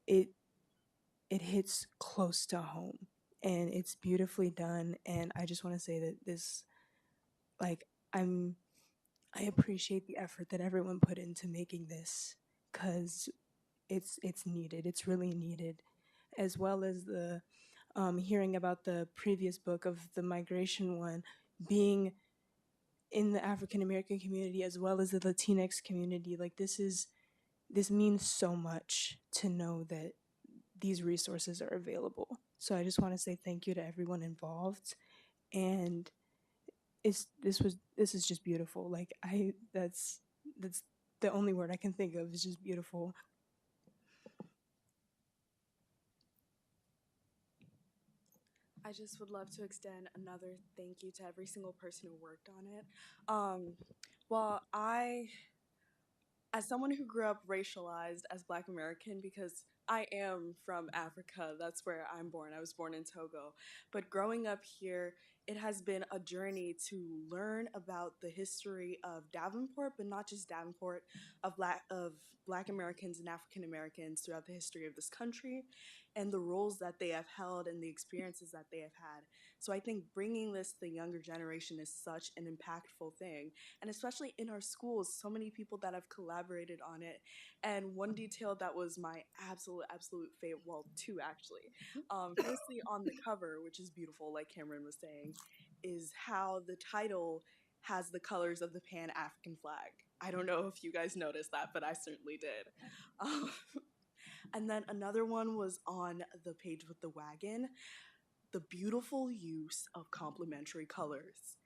it hits close to home, and it's beautifully done. And I just want to say that this, like, I appreciate the effort that everyone put into making this, because it's needed. It's really needed, as well as the hearing about the previous book of the migration one, being in the African American community as well as the Latinx community. Like, this means so much to know that these resources are available. So I just want to say thank you to everyone involved, and this is just beautiful. Like, that's the only word I can think of, is just beautiful. I just would love to extend another thank you to every single person who worked on it. Well, as someone who grew up racialized as Black American, because I am from Africa, that's where I'm born. I was born in Togo. But growing up here, it has been a journey to learn about the history of Davenport, but not just Davenport, of Black Americans and African Americans throughout the history of this country, and the roles that they have held and the experiences that they have had. So I think bringing this to the younger generation is such an impactful thing. And especially in our schools, so many people that have collaborated on it. And one detail that was my absolute favorite, well, two actually. Firstly, on the cover, which is beautiful, like Cameron was saying, is how the title has the colors of the Pan-African flag. I don't know if you guys noticed that, but I certainly did. And then another one was on the page with the wagon, the beautiful use of complementary colors.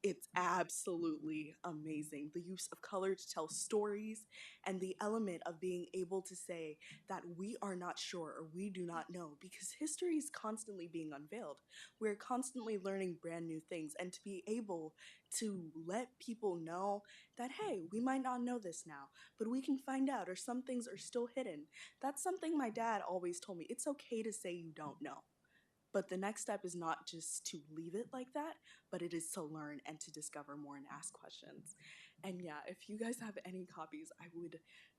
It's absolutely amazing. The use of color to tell stories, and the element of being able to say that we are not sure or we do not know, because history is constantly being unveiled. We're constantly learning brand new things, and to be able to let people know that, hey, we might not know this now, but we can find out, or some things are still hidden. That's something my dad always told me. It's okay to say you don't know. But the next step is not just to leave it like that, but it is to learn and to discover more and ask questions. And yeah, if you guys have any copies,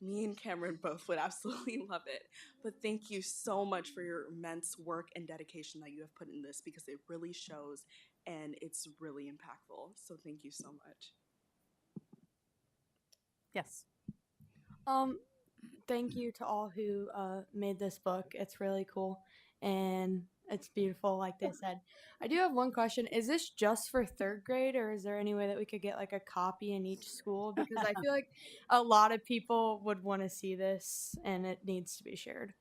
me and Cameron both would absolutely love it. But thank you so much for your immense work and dedication that you have put in this, because it really shows and it's really impactful. So thank you so much. Yes. Thank you to all who made this book. It's really cool and it's beautiful, like they said. I do have one question. Is this just for third grade, or is there any way that we could get like a copy in each school? Because I feel like a lot of people would want to see this and it needs to be shared.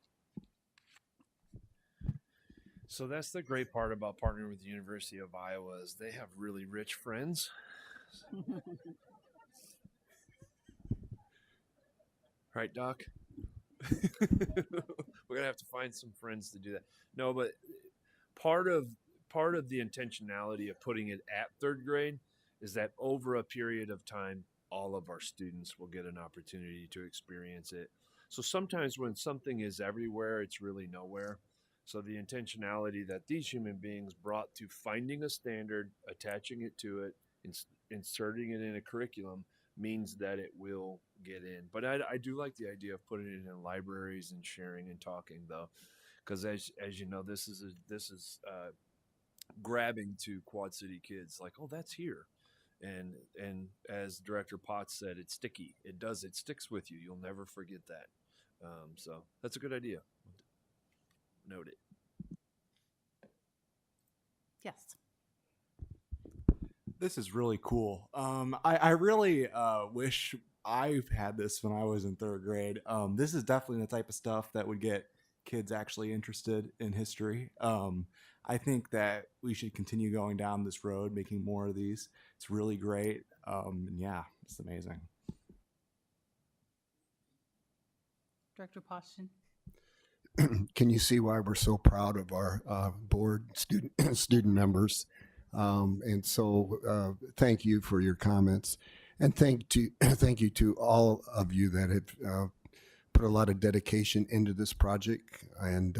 So that's the great part about partnering with the University of Iowa is they have really rich friends. Right, Doc? We're gonna have to find some friends to do that. No, but part of the intentionality of putting it at third grade is that over a period of time, all of our students will get an opportunity to experience it. So sometimes when something is everywhere, it's really nowhere. So the intentionality that these human beings brought to finding a standard, attaching it to it, inserting it in a curriculum means that it will get in. But I do like the idea of putting it in libraries and sharing and talking, though, because as you know, this is grabbing to Quad City kids. Like, oh, that's here, and as Director Potts said, it's sticky. It sticks with you. You'll never forget that. So that's a good idea. Note it. Yes. This is really cool. I really wish I had this when I was in third grade. This is definitely the type of stuff that would get kids actually interested in history. I think that we should continue going down this road, making more of these. It's really great. And yeah, it's amazing. Director Poston. Can you see why we're so proud of our board student members? And so thank you for your comments, and thank you to all of you that have put a lot of dedication into this project, and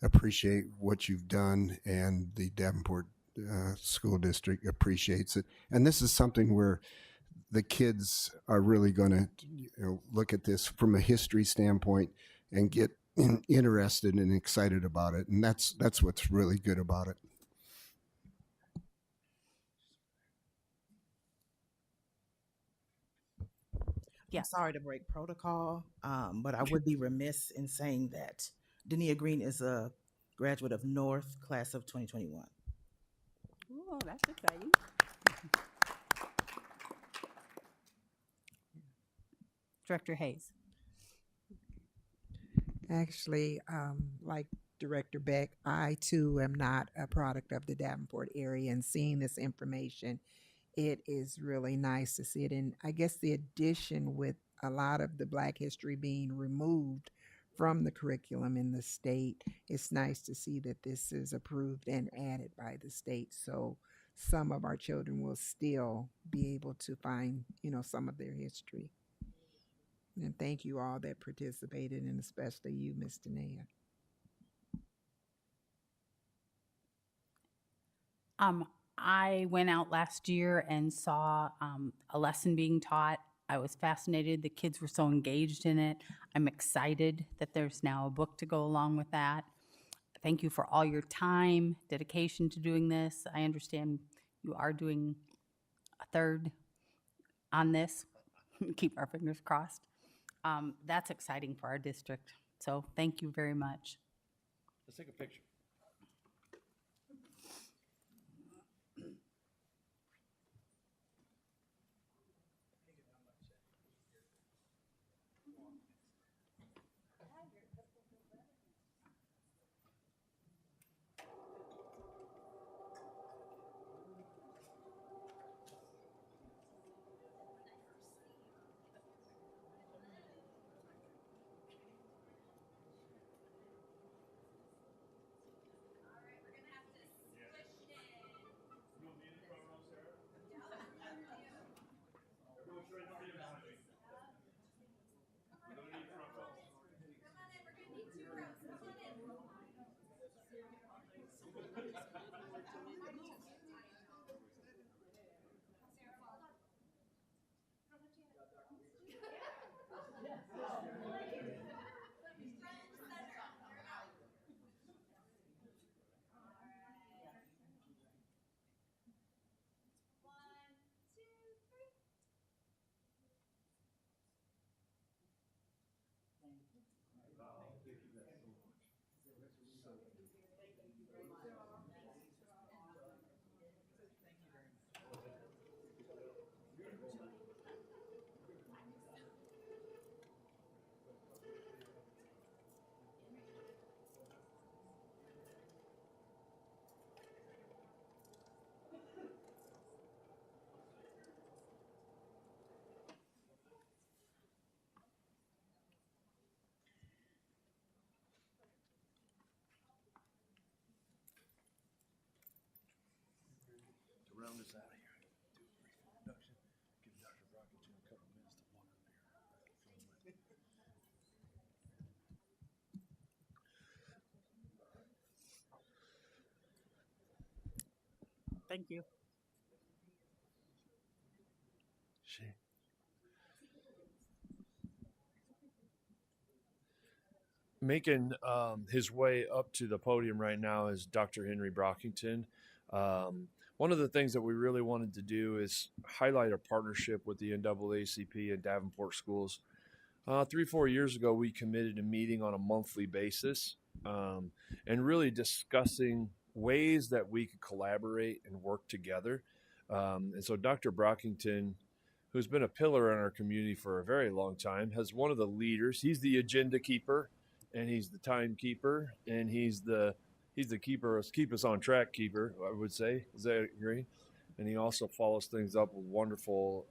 appreciate what you've done, and the Davenport School District appreciates it. And this is something where the kids are really going to look at this from a history standpoint and get interested and excited about it, and that's what's really good about it. Yes. Sorry to break protocol, but I would be remiss in saying that Dania Green is a graduate of North, class of 2021. Oh, that's exciting. Director Hayes. Actually, like Director Beck, I too am not a product of the Davenport area, and seeing this information, it is really nice to see it. And I guess the addition with a lot of the Black history being removed from the curriculum in the state, it's nice to see that this is approved and added by the state. So some of our children will still be able to find, some of their history. And thank you all that participated, and especially you, Ms. Danae. I went out last year and saw a lesson being taught. I was fascinated. The kids were so engaged in it. I'm excited that there's now a book to go along with that. Thank you for all your time, dedication to doing this. I understand you are doing a third on this. Keep our fingers crossed. That's exciting for our district. So thank you very much. Let's take a picture. Thank you. Making his way up to the podium right now is Dr. Henry Brockington. One of the things that we really wanted to do is highlight a partnership with the NAACP and Davenport schools. 3-4 years ago, we committed to meeting on a monthly basis and really discussing ways that we could collaborate and work together. And so Dr. Brockington, who's been a pillar in our community for a very long time, has one of the leaders. He's the agenda keeper, and he's the timekeeper, and he's the keeper, keep us on track keeper, I would say. Is that agree? And he also follows things up with a wonderful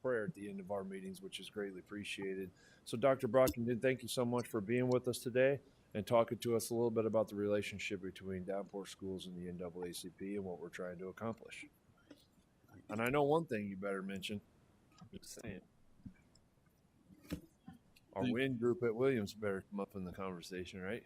prayer at the end of our meetings, which is greatly appreciated. So, Dr. Brockington, thank you so much for being with us today and talking to us a little bit about the relationship between Davenport Schools and the NAACP and what we're trying to accomplish. And I know one thing you better mention. Just saying. Our WIN group at Williams better come up in the conversation, right?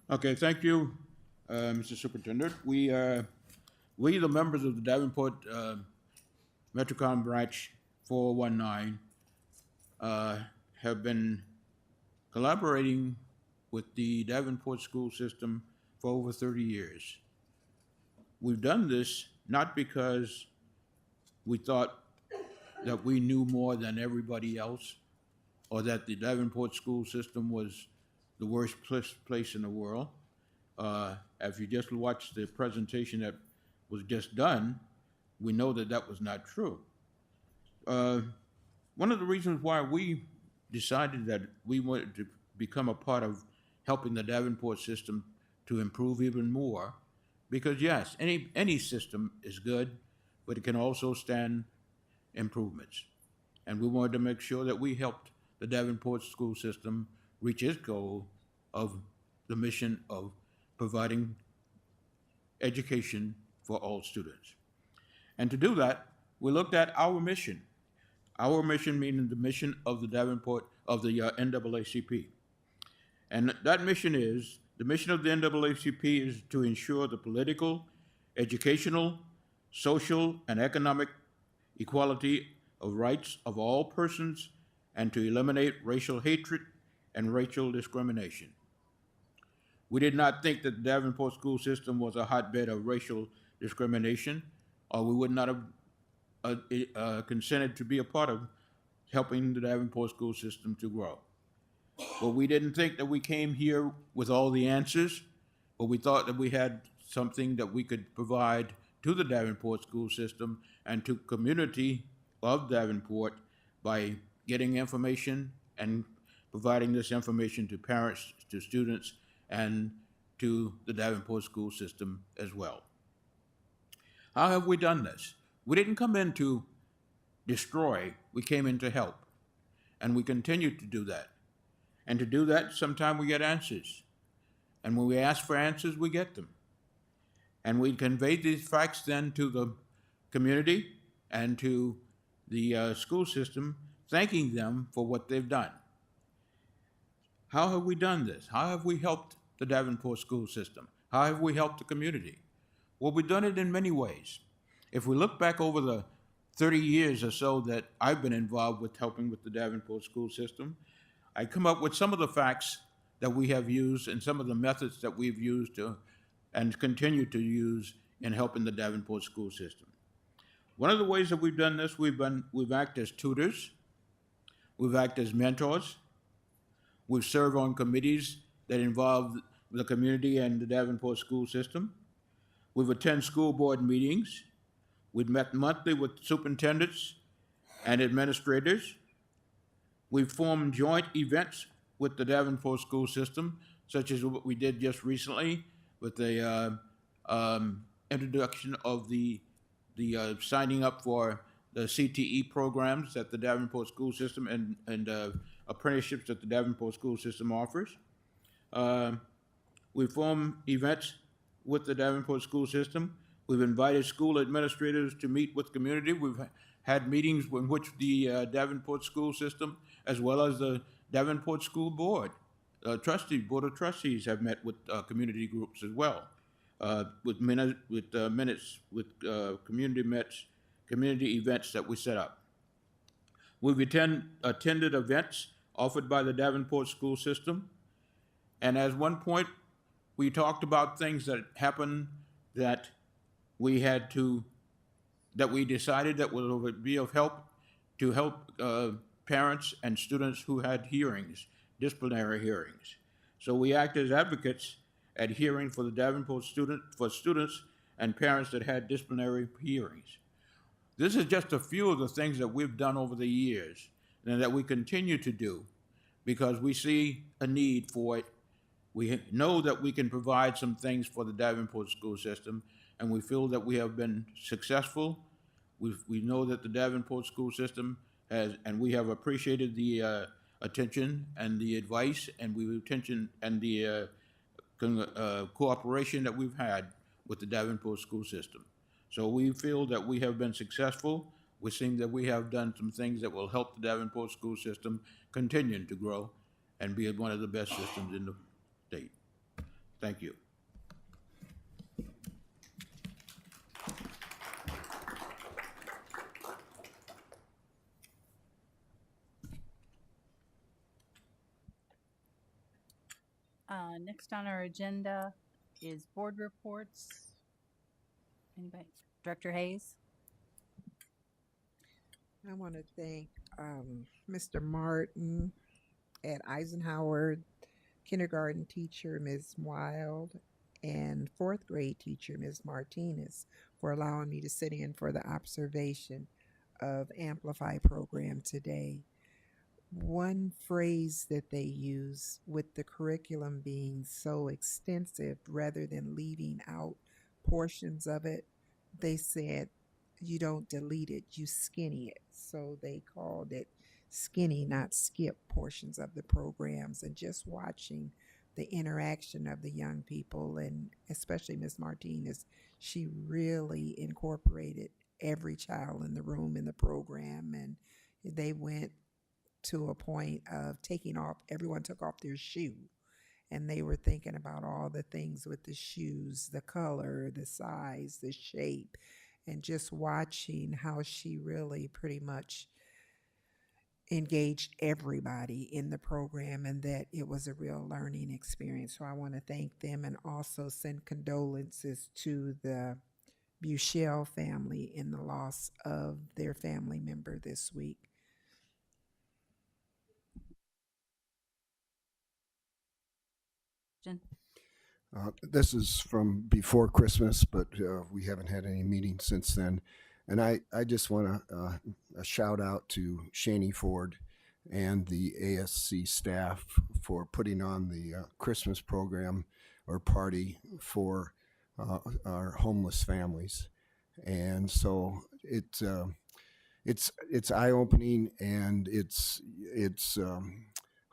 Okay, thank you, Mr. Superintendent. We, the members of the Davenport Metrocom Branch 419, have been collaborating with the Davenport school system for over 30 years. We've done this not because we thought that we knew more than everybody else or that the Davenport school system was the worst place in the world. If you just watch the presentation that was just done, we know that that was not true. One of the reasons why we decided that we wanted to become a part of helping the Davenport system to improve even more, because yes, any system is good, but it can also stand improvements. And we wanted to make sure that we helped the Davenport school system reach its goal of the mission of providing education for all students. And to do that, we looked at our mission. Our mission meaning the mission of the Davenport, of the NAACP. And that mission is, the mission of the NAACP is to ensure the political, educational, social, and economic equality of rights of all persons and to eliminate racial hatred and racial discrimination. We did not think that the Davenport school system was a hotbed of racial discrimination, or we would not have consented to be a part of helping the Davenport school system to grow. But we didn't think that we came here with all the answers, but we thought that we had something that we could provide to the Davenport school system and to community of Davenport by getting information and providing this information to parents, to students, and to the Davenport school system as well. How have we done this? We didn't come in to destroy, we came in to help. And we continue to do that. And to do that, sometimes we get answers. And when we ask for answers, we get them. And we convey these facts then to the community and to the school system, thanking them for what they've done. How have we done this? How have we helped the Davenport school system? How have we helped the community? Well, we've done it in many ways. If we look back over the 30 years or so that I've been involved with helping with the Davenport school system, I come up with some of the facts that we have used and some of the methods that we've used to, and continue to use in helping the Davenport school system. One of the ways that we've done this, we've acted as tutors, we've acted as mentors, we've served on committees that involve the community and the Davenport school system. We've attended school board meetings. We've met monthly with superintendents and administrators. We've formed joint events with the Davenport school system, such as what we did just recently with the introduction of the signing up for the CTE programs that the Davenport school system and apprenticeships that the Davenport school system offers. We form events with the Davenport school system. We've invited school administrators to meet with community. We've had meetings in which the Davenport school system, as well as the Davenport School Board, Board of Trustees have met with community groups as well, community events that we set up. We've attended events offered by the Davenport school system, and as one point, we talked about things that happened that we decided that would be of help to help parents and students who had hearings, disciplinary hearings. So we act as advocates at hearing for the Davenport students and parents that had disciplinary hearings. This is just a few of the things that we've done over the years and that we continue to do because we see a need for it. We know that we can provide some things for the Davenport school system, and we feel that we have been successful. We know that the Davenport school system has, and we have appreciated the attention and the advice and the cooperation that we've had with the Davenport school system. So we feel that we have been successful. We're seeing that we have done some things that will help the Davenport school system continue to grow and be one of the best systems in the state. Thank you. Next on our agenda is board reports. Anybody? Director Hayes? I want to thank Mr. Martin at Eisenhower, kindergarten teacher Ms. Wild, and fourth grade teacher Ms. Martinez for allowing me to sit in for the observation of Amplify program today. One phrase that they use with the curriculum being so extensive, rather than leaving out portions of it, they said you don't delete it, you skinny it. So they called it skinny, not skip portions of the programs. And just watching the interaction of the young people, and especially Ms. Martinez, she really incorporated every child in the room in the program. And they went to a point of taking off, everyone took off their shoe. And they were thinking about all the things with the shoes, the color, the size, the shape, and just watching how she really pretty much engaged everybody in the program, and that it was a real learning experience. So I want to thank them and also send condolences to the Buchel family in the loss of their family member this week. This is from before Christmas, but we haven't had any meetings since then. And I just want to a shout out to Shani Ford and the ASC staff for putting on the Christmas program or party for our homeless families. And so it's eye-opening, and it's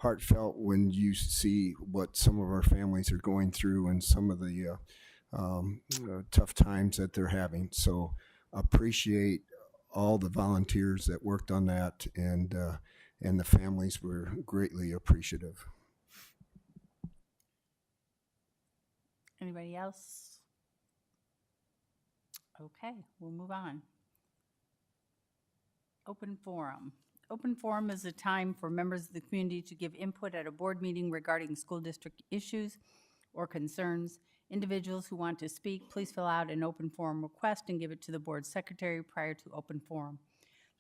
heartfelt when you see what some of our families are going through and some of the tough times that they're having. So appreciate all the volunteers that worked on that, and the families were greatly appreciative. Anybody else? Okay, we'll move on. Open forum. Open forum is a time for members of the community to give input at a board meeting regarding school district issues or concerns. Individuals who want to speak, please fill out an open forum request and give it to the board secretary prior to open forum.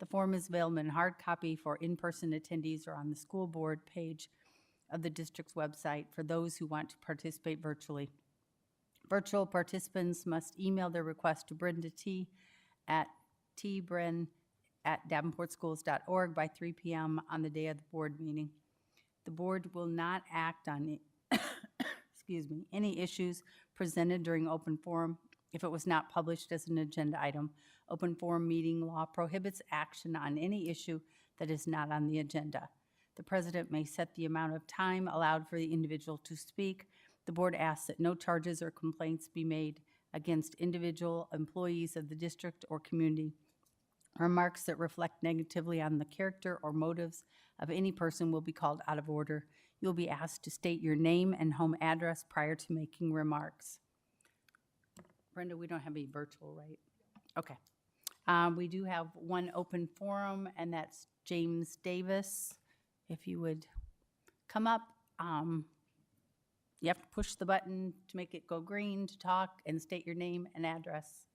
The form is available in hard copy for in-person attendees or on the school board page of the district's website for those who want to participate virtually. Virtual participants must email their request to Brenda T. at tbren@davenportschools.org by 3 p.m. on the day of the board meeting. The board will not act on any issues presented during open forum if it was not published as an agenda item. Open forum meeting law prohibits action on any issue that is not on the agenda. The president may set the amount of time allowed for the individual to speak. The board asks that no charges or complaints be made against individual employees of the district or community. Remarks that reflect negatively on the character or motives of any person will be called out of order. You'll be asked to state your name and home address prior to making remarks. Brenda, we don't have any virtual, right? Okay. We do have one open forum, and that's James Davis. If you would come up, you have to push the button to make it go green to talk and state your name and address.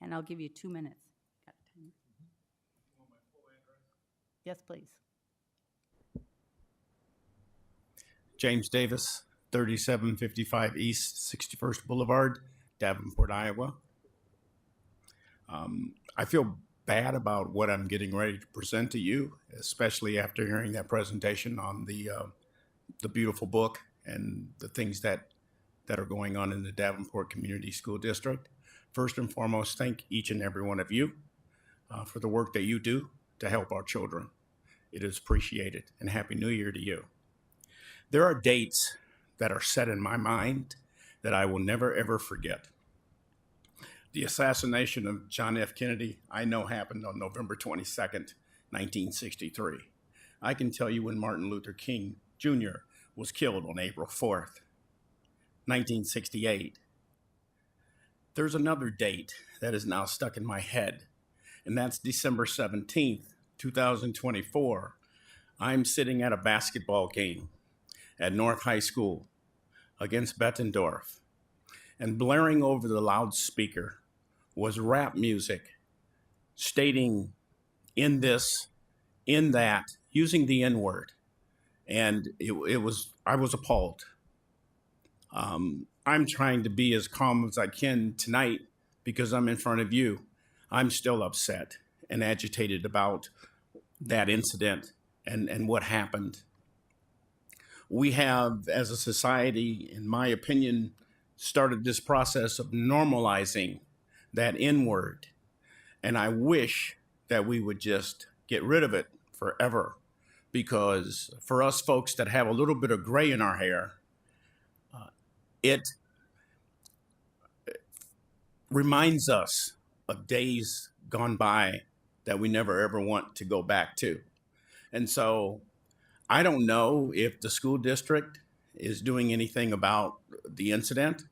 And I'll give you 2 minutes. Got time? Yes, please. James Davis, 3755 East 61st Boulevard, Davenport, Iowa. I feel bad about what I'm getting ready to present to you, especially after hearing that presentation on the beautiful book and the things that are going on in the Davenport Community School District. First and foremost, thank each and every one of you for the work that you do to help our children. It is appreciated, and Happy New Year to you. There are dates that are set in my mind that I will never, ever forget. The assassination of John F. Kennedy, I know, happened on November 22nd, 1963. I can tell you when Martin Luther King Jr. was killed on April 4th, 1968. There's another date that is now stuck in my head, and that's December 17th, 2024. I'm sitting at a basketball game at North High School against Bettendorf, and blaring over the loudspeaker was rap music stating in this, in that, using the N-word. And I was appalled. I'm trying to be as calm as I can tonight because I'm in front of you. I'm still upset and agitated about that incident and what happened. We have, as a society, in my opinion, started this process of normalizing that N-word. And I wish that we would just get rid of it forever, because for us folks that have a little bit of gray in our hair, it reminds us of days gone by that we never ever want to go back to. And so I don't know if the school district is doing anything about the incident.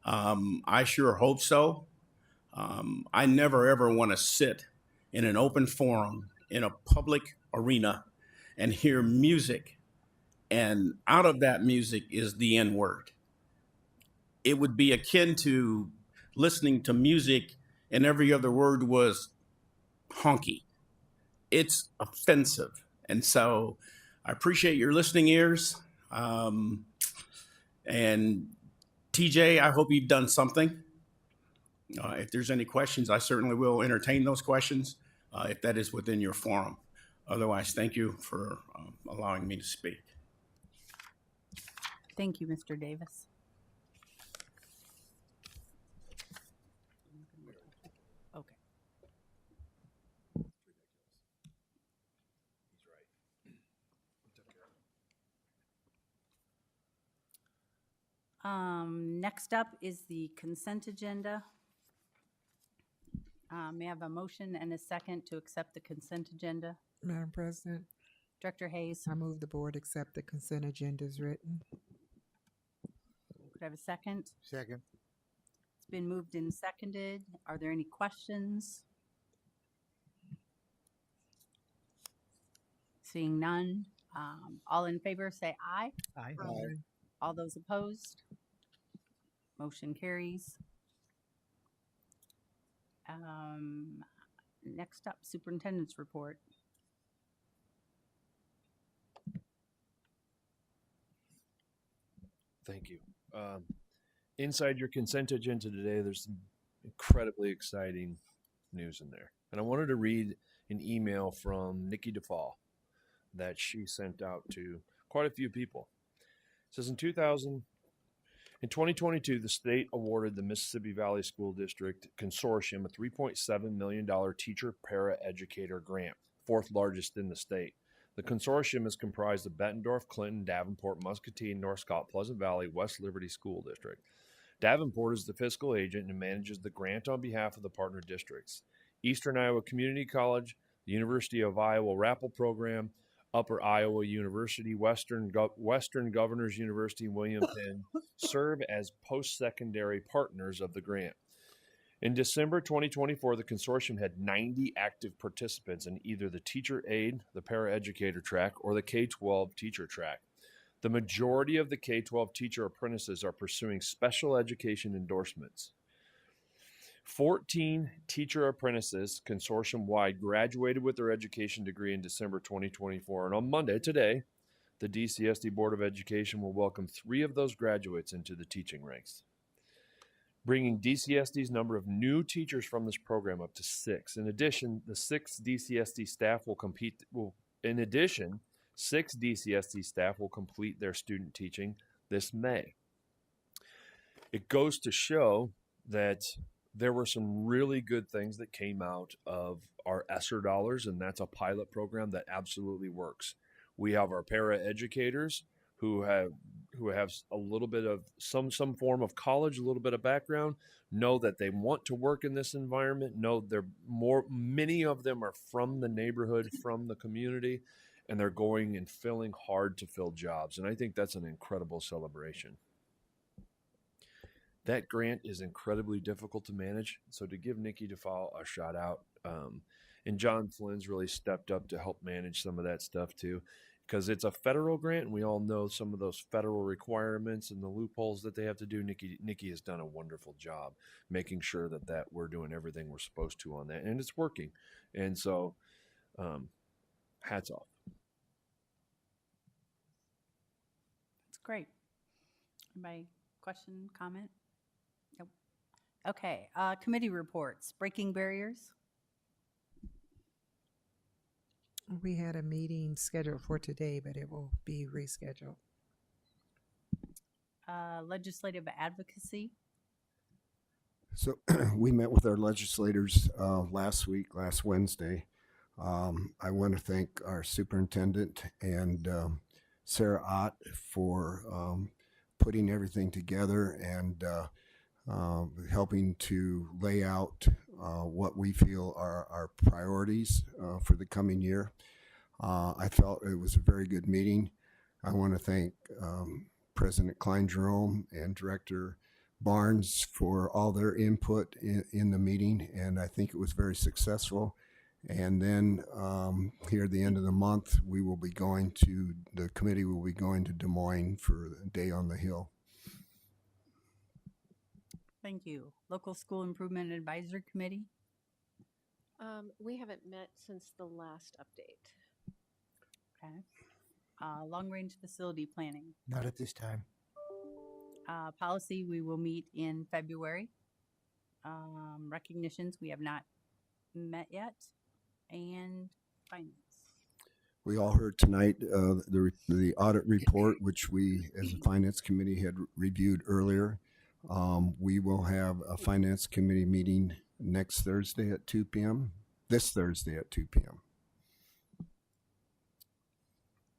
I sure hope so. I never ever want to sit in an open forum in a public arena and hear music, and out of that music is the N-word. It would be akin to listening to music and every other word was honky. It's offensive. And so I appreciate your listening ears. And TJ, I hope you've done something. If there's any questions, I certainly will entertain those questions if that is within your forum. Otherwise, thank you for allowing me to speak. Thank you, Mr. Davis. Okay. Next up is the consent agenda. May I have a motion and a second to accept the consent agenda? Madam President, Director Hayes, I move the board accept the consent agenda as written. could I have a second? Second. It's been moved and seconded. Are there any questions? Seeing none. All in favor say aye. Aye. All those opposed? Motion carries. Next up, superintendent's report. Thank you. Inside your consent agenda today, there's some incredibly exciting news in there. And I wanted to read an email from Nikki DeFall that she sent out to quite a few people. It says in 2022, the state awarded the Mississippi Valley School District Consortium a $3.7 million teacher para-educator grant, fourth largest in the state. The consortium is comprised of Bettendorf, Clinton, Davenport, Muscatine, North Scott, Pleasant Valley, West Liberty School District. Davenport is the fiscal agent and manages the grant on behalf of the partner districts. Eastern Iowa Community College, the University of Iowa RAPPL program, Upper Iowa University, Western Governors University, William Penn serve as post-secondary partners of the grant. In December 2024, the consortium had 90 active participants in either the teacher aide, the paraeducator track, or the K-12 teacher track. The majority of the K-12 teacher apprentices are pursuing special education endorsements. 14 teacher apprentices consortium-wide graduated with their education degree in December 2024. And on Monday, today, the DCSD Board of Education will welcome 3 of those graduates into the teaching ranks, bringing DCSD's number of new teachers from this program up to 6. In addition, the 6 DCSD staff will complete their student teaching this May. It goes to show that there were some really good things that came out of our ESSER dollars, and that's a pilot program that absolutely works. We have our paraeducators who have a little bit of some form of college, a little bit of background, know that they want to work in this environment, know many of them are from the neighborhood, from the community, and they're going and filling hard to fill jobs. And I think that's an incredible celebration. That grant is incredibly difficult to manage. So to give Nikki DeFall a shout out, and John Flynn's really stepped up to help manage some of that stuff too, because it's a federal grant and we all know some of those federal requirements and the loopholes that they have to do. Nikki has done a wonderful job making sure that we're doing everything we're supposed to on that, and it's working. And so hats off. That's great. Anybody question, comment? Nope. Okay, committee reports. Breaking barriers. We had a meeting scheduled for today, but it will be rescheduled. Legislative advocacy. So we met with our legislators last Wednesday. I want to thank our superintendent and Sarah Ott for putting everything together and helping to lay out what we feel are our priorities for the coming year. I felt it was a very good meeting. I want to thank President Klein Jerome and Director Barnes for all their input in the meeting, and I think it was very successful. And then here at the end of the month, the committee will be going to Des Moines for the Day on the Hill. Thank you. Local School Improvement Advisory Committee. We haven't met since the last update. Okay. Long Range Facility Planning. Not at this time. Policy, we will meet in February. Recognitions, we have not met yet. And finance. We all heard tonight the audit report, which we as a finance committee had reviewed earlier. We will have a finance committee meeting next Thursday at 2 p.m. This Thursday at 2 p.m.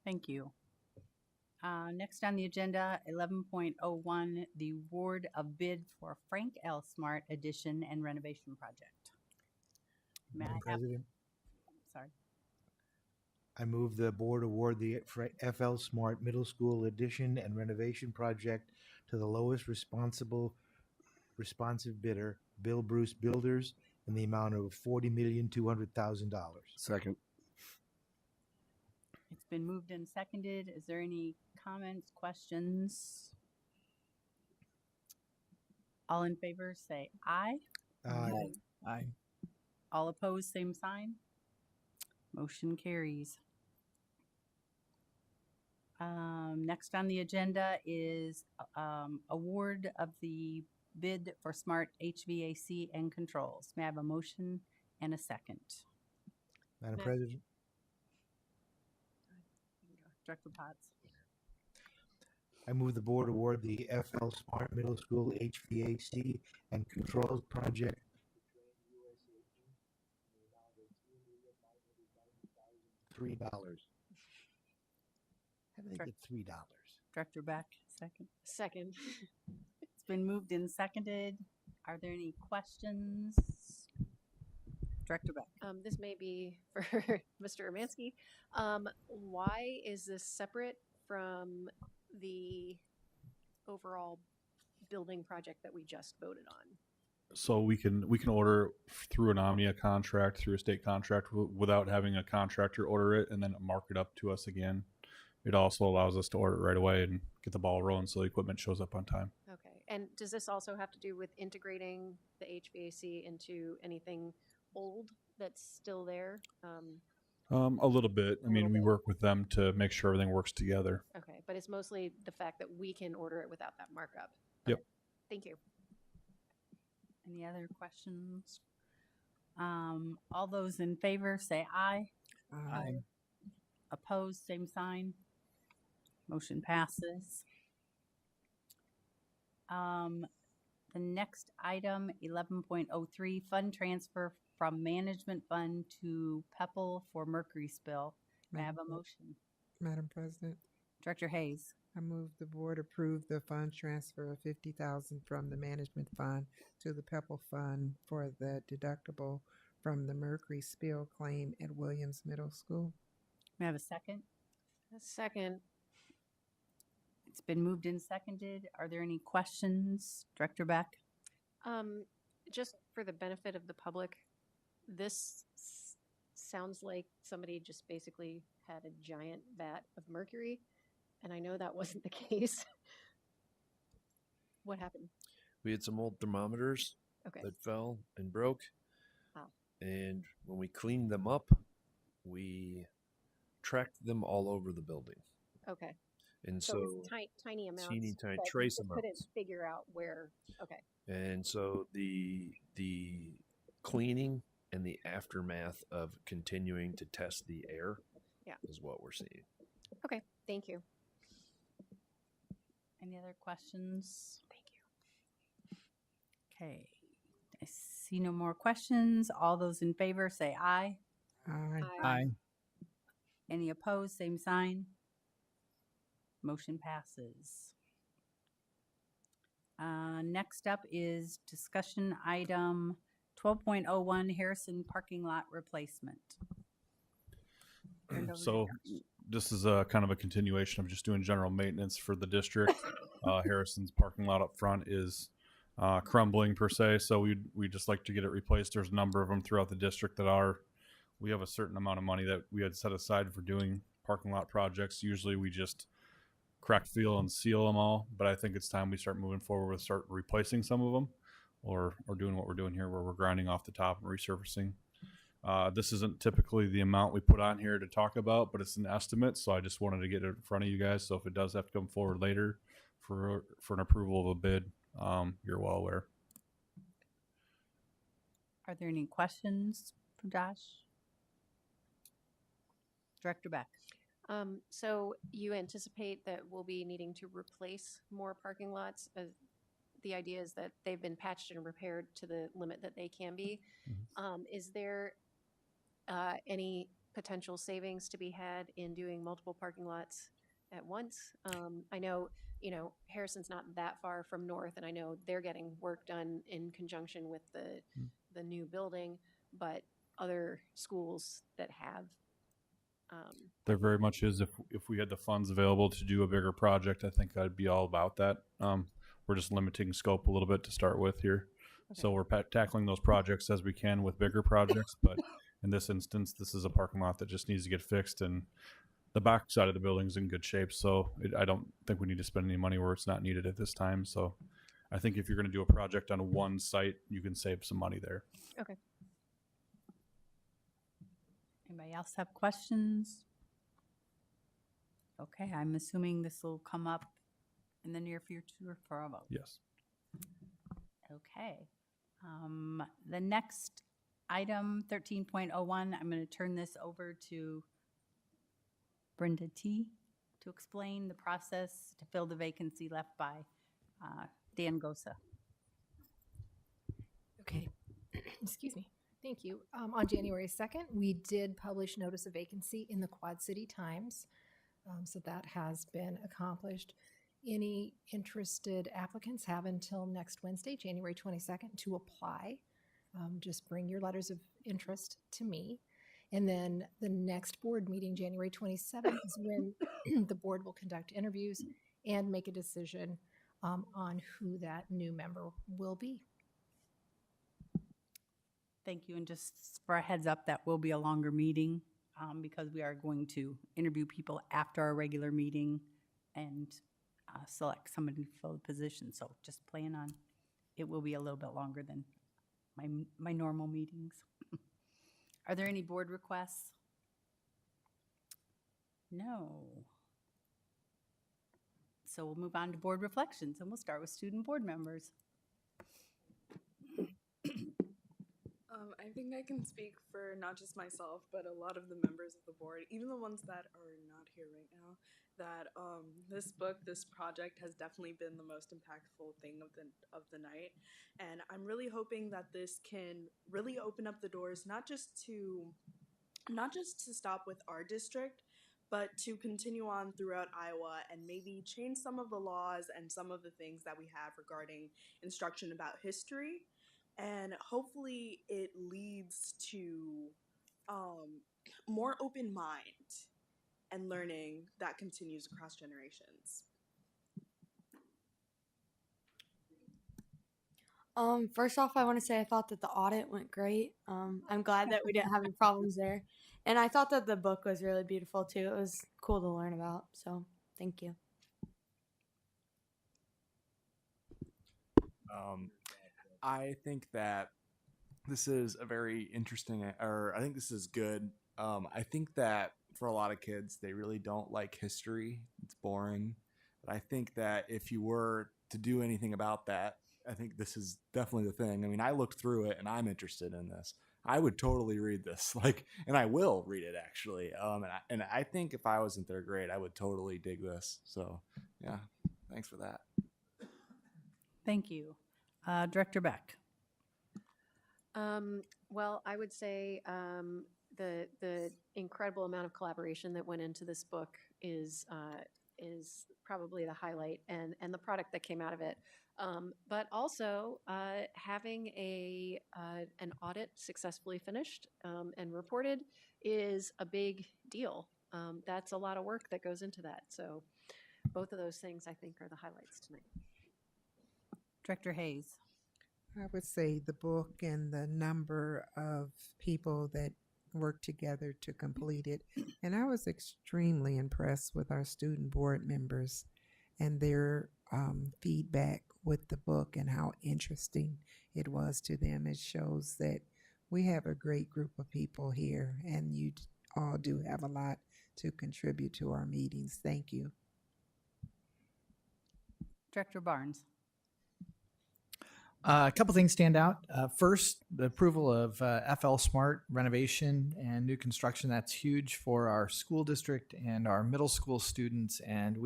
Thank you. Next on the agenda, 11.01, the award of bid for Frank L. Smart addition and renovation project. Madam President, sorry. I move the board award the FL Smart Middle School addition and renovation project to the lowest responsive bidder, Bill Bruce Builders, in the amount of $40,200,000. Second. It's been moved and seconded. Is there any comments, questions? All in favor, say aye. Aye. Aye. All opposed, same sign. Motion carries. Next on the agenda is award of the bid for smart HVAC and controls. May I have a motion and a second? Madam President, Director Potts. I move the board award the FL Smart Middle School HVAC and controls project $3. How do they get $3? Director Beck, second. Second. It's been moved and seconded. Are there any questions? Director Beck. This may be for Mr. Urbanski. Why is this separate from the overall building project that we just voted on? So we can order through an Omnia contract, through a state contract, without having a contractor order it and then mark it up to us again. It also allows us to order it right away and get the ball rolling so the equipment shows up on time. Okay. And does this also have to do with integrating the HVAC into anything old that's still there? A little bit. I mean, we work with them to make sure everything works together. Okay. But it's mostly the fact that we can order it without that markup. Yep. Okay. Thank you. Any other questions? All those in favor say aye. Aye. Opposed, same sign. Motion passes. The next item, 11.03, fund transfer from management fund to PEPL for mercury spill. May I have a motion? Madam President, Director Hayes. I move the board approve the fund transfer of $50,000 from the management fund to the PEPL fund for the deductible from the mercury spill claim at Williams Middle School. May I have a second? A second. It's been moved and seconded. Are there any questions? Director Beck? Just for the benefit of the public, this sounds like somebody just basically had a giant vat of mercury, and I know that wasn't the case. What happened? We had some old thermometers that fell and broke. Wow. And when we cleaned them up, we tracked them all over the building. Okay. And so it was tiny amounts. Tiny, but trace you amounts. couldn't figure out where. Okay. And so the cleaning and the aftermath of continuing to test the air is what we're seeing. Okay. Thank you. Any other questions? Thank you. Okay. I see no more questions. All those in favor say aye. Aye. Aye. Any opposed, same sign. Motion passes. Next up is discussion item 12.01 Harrison parking lot replacement. So this is a kind of a continuation of just doing general maintenance for the district. Harrison's parking lot up front is crumbling per se, so we just like to get it replaced. There's a number of them throughout the district that are. We have a certain amount of money that we had set aside for doing parking lot projects. Usually we just crack seal and seal them all, but I think it's time we start moving forward with start replacing some of them, or doing what we're doing here where we're grinding off the top and resurfacing. This isn't typically the amount we put on here to talk about, but it's an estimate, so I just wanted to get it in front of you guys. So if it does have to come forward later for an approval of a bid, you're well aware. Are there any questions for Josh? Director Beck. So you anticipate that we'll be needing to replace more parking lots? The idea is that they've been patched and repaired to the limit that they can be. Is there any potential savings to be had in doing multiple parking lots at once? I know, Harrison's not that far from North, and I know they're getting work done in conjunction with the new building, but other schools that have There very much is. If we had the funds available to do a bigger project, I think I'd be all about that. We're just limiting scope a little bit to start with here. Okay. So we're tackling those projects as we can with bigger projects, but in this instance, this is a parking lot that just needs to get fixed, and the back side of the building is in good shape. So I don't think we need to spend any money where it's not needed at this time. So I think if you're going to do a project on one site, you can save some money there. Okay. Anybody else have questions? Okay, I'm assuming this will come up in the near future for a vote. Yes. Okay. The next item, 13.01, I'm going to turn this over to Brenda T. to explain the process to fill the vacancy left by Dan Gosa. Okay. Excuse me. Thank you. On January 2nd, we did publish notice of vacancy in the Quad City Times. So that has been accomplished. Any interested applicants have until next Wednesday, January 22nd, to apply. Just bring your letters of interest to me. And then the next board meeting, January 27th, is when the board will conduct interviews and make a decision on who that new member will be. Thank you. And just for a heads up, that will be a longer meeting because we are going to interview people after our regular meeting and select somebody to fill the position. So just plan on, it will be a little bit longer than my normal meetings. Are there any board requests? No. So we'll move on to board reflections, and we'll start with student board members. I think I can speak for not just myself, but a lot of the members of the board, even the ones that are not here right now, that this book, this project has definitely been the most impactful thing of the night. And I'm really hoping that this can really open up the doors, not just to stop with our district, but to continue on throughout Iowa and maybe change some of the laws and some of the things that we have regarding instruction about history. And hopefully it leads to more open mind and learning that continues across generations. First off, I want to say I thought that the audit went great. I'm glad that we didn't have any problems there. And I thought that the book was really beautiful too. It was cool to learn about. So thank you. I think that this is a very interesting, or I think this is good. I think that for a lot of kids, they really don't like history. It's boring. But I think that if you were to do anything about that, I think this is definitely the thing. I mean, I looked through it and I'm interested in this. I would totally read this, and I will read it actually. And I think if I was in third grade, I would totally dig this. So, yeah, thanks for that. Thank you. Director Beck. Well, I would say the incredible amount of collaboration that went into this book is probably the highlight, and the product that came out of it. But also having an audit successfully finished and reported is a big deal. That's a lot of work that goes into that. So both of those things, I think, are the highlights tonight. Director Hayes. I would say the book and the number of people that worked together to complete it. And I was extremely impressed with our student board members and their feedback with the book and how interesting it was to them. It shows that we have a great group of people here, and you all do have a lot to contribute to our meetings. Thank you. Director Barnes. A couple things stand out. First, the approval of FL Smart renovation and new construction. That's huge for our school district and our middle school students. And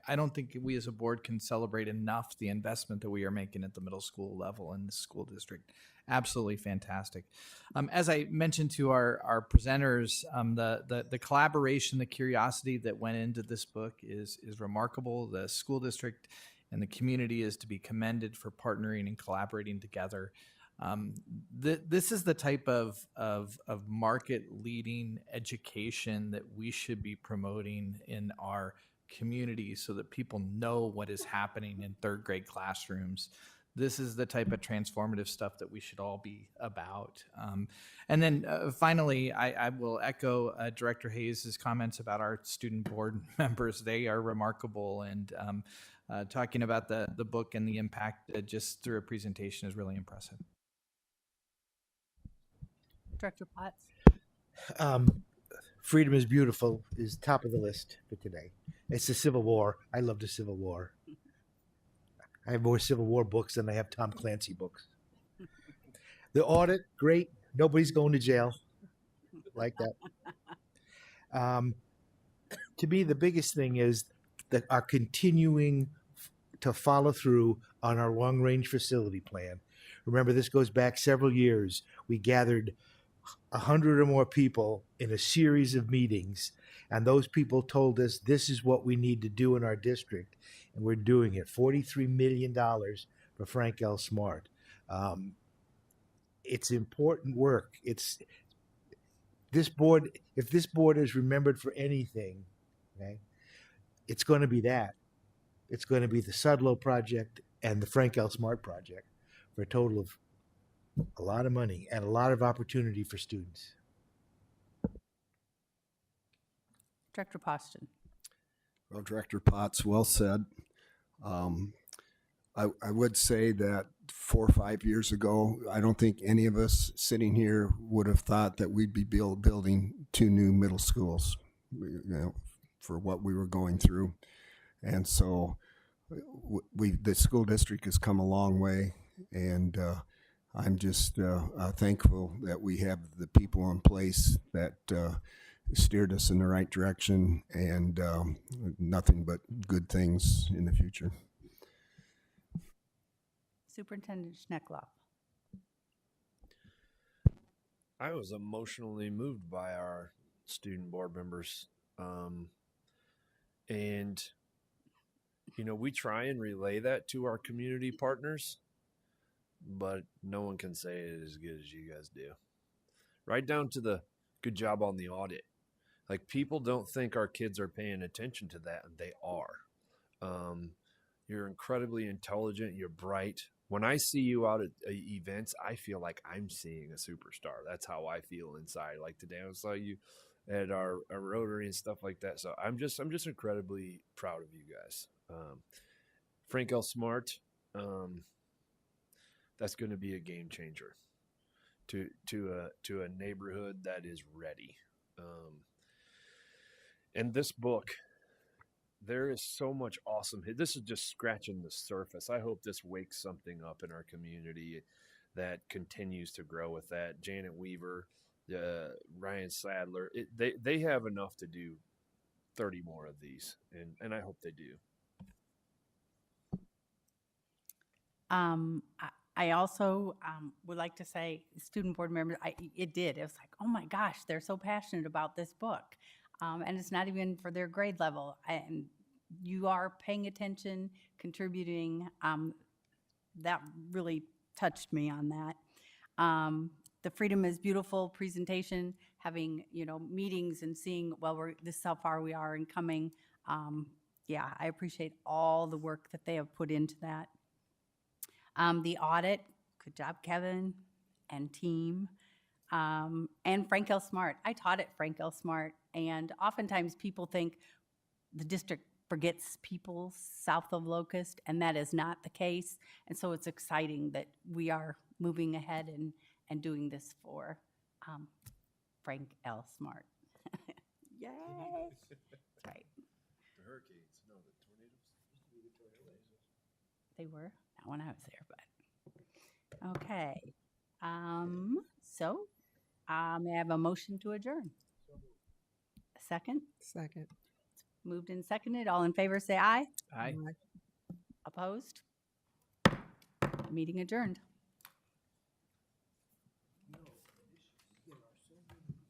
I don't think we as a board can celebrate enough the investment that we are making at the middle school level in the school district. Absolutely fantastic. As I mentioned to our presenters, the collaboration, the curiosity that went into this book is remarkable. The school district and the community is to be commended for partnering and collaborating together. This is the type of market-leading education that we should be promoting in our community so that people know what is happening in third grade classrooms. This is the type of transformative stuff that we should all be about. And then finally, I will echo Director Hayes' comments about our student board members. They are remarkable, and talking about the book and the impact just through a presentation is really impressive. Director Potts. Freedom is Beautiful is top of the list for today. It's the Civil War. I love the Civil War. I have more Civil War books than I have Tom Clancy books. The audit, great. Nobody's going to jail. Like that. To me, the biggest thing is that our continuing to follow through on our long-range facility plan. Remember, this goes back several years. We gathered 100 or more people in a series of meetings, and those people told us this is what we need to do in our district, and we're doing it. $43 million for Frank L. Smart. It's important work. It's this board. If this board is remembered for anything, okay, it's going to be that. It's going to be the Sudlow project and the Frank L. Smart project for a total of a lot of money and a lot of opportunity for students. Director Poston. Well, Director Potts, well said. I would say that 4 or 5 years ago, I don't think any of us sitting here would have thought that we'd be building 2 new middle schools, for what we were going through. And so the school district has come a long way, and I'm just thankful that we have the people in place that steered us in the right direction, and nothing but good things in the future. Superintendent Schneckloff. I was emotionally moved by our student board members. And, we try and relay that to our community partners, but no one can say it as good as you guys do. Right down to the good job on the audit. Like, people don't think our kids are paying attention to that, and they are. You're incredibly intelligent. You're bright. When I see you out at events, I feel like I'm seeing a superstar. That's how I feel inside. Like today, I saw you at our Rotary and stuff like that. So I'm just incredibly proud of you guys. Frank L. Smart, that's going to be a game changer to a neighborhood that is ready. And this book, there is so much awesome. This is just scratching the surface. I hope this wakes something up in our community that continues to grow with that. Janet Weaver, Ryan Sadler, they have enough to do 30 more of these, and I hope they do. I also would like to say, student board members, it was like, oh my gosh, they're so passionate about this book. And it's not even for their grade level. And you are paying attention, contributing. That really touched me on that. The Freedom is Beautiful presentation, having, meetings and seeing, this is how far we are and coming. I appreciate all the work that they have put into that. The audit, good job, Kevin and team. And Frank L. Smart. I taught at Frank L. Smart, and oftentimes people think the district forgets people south of Locust, and that is not the case. And so it's exciting that we are moving ahead and doing this for Frank L. Smart. Yay! That's right. The hurricanes, no, the tornadoes. They were? Not when I was there, but okay. So may I have a motion to adjourn? A second? Second. Moved and seconded. All in favor say aye. Aye. Opposed? Meeting adjourned.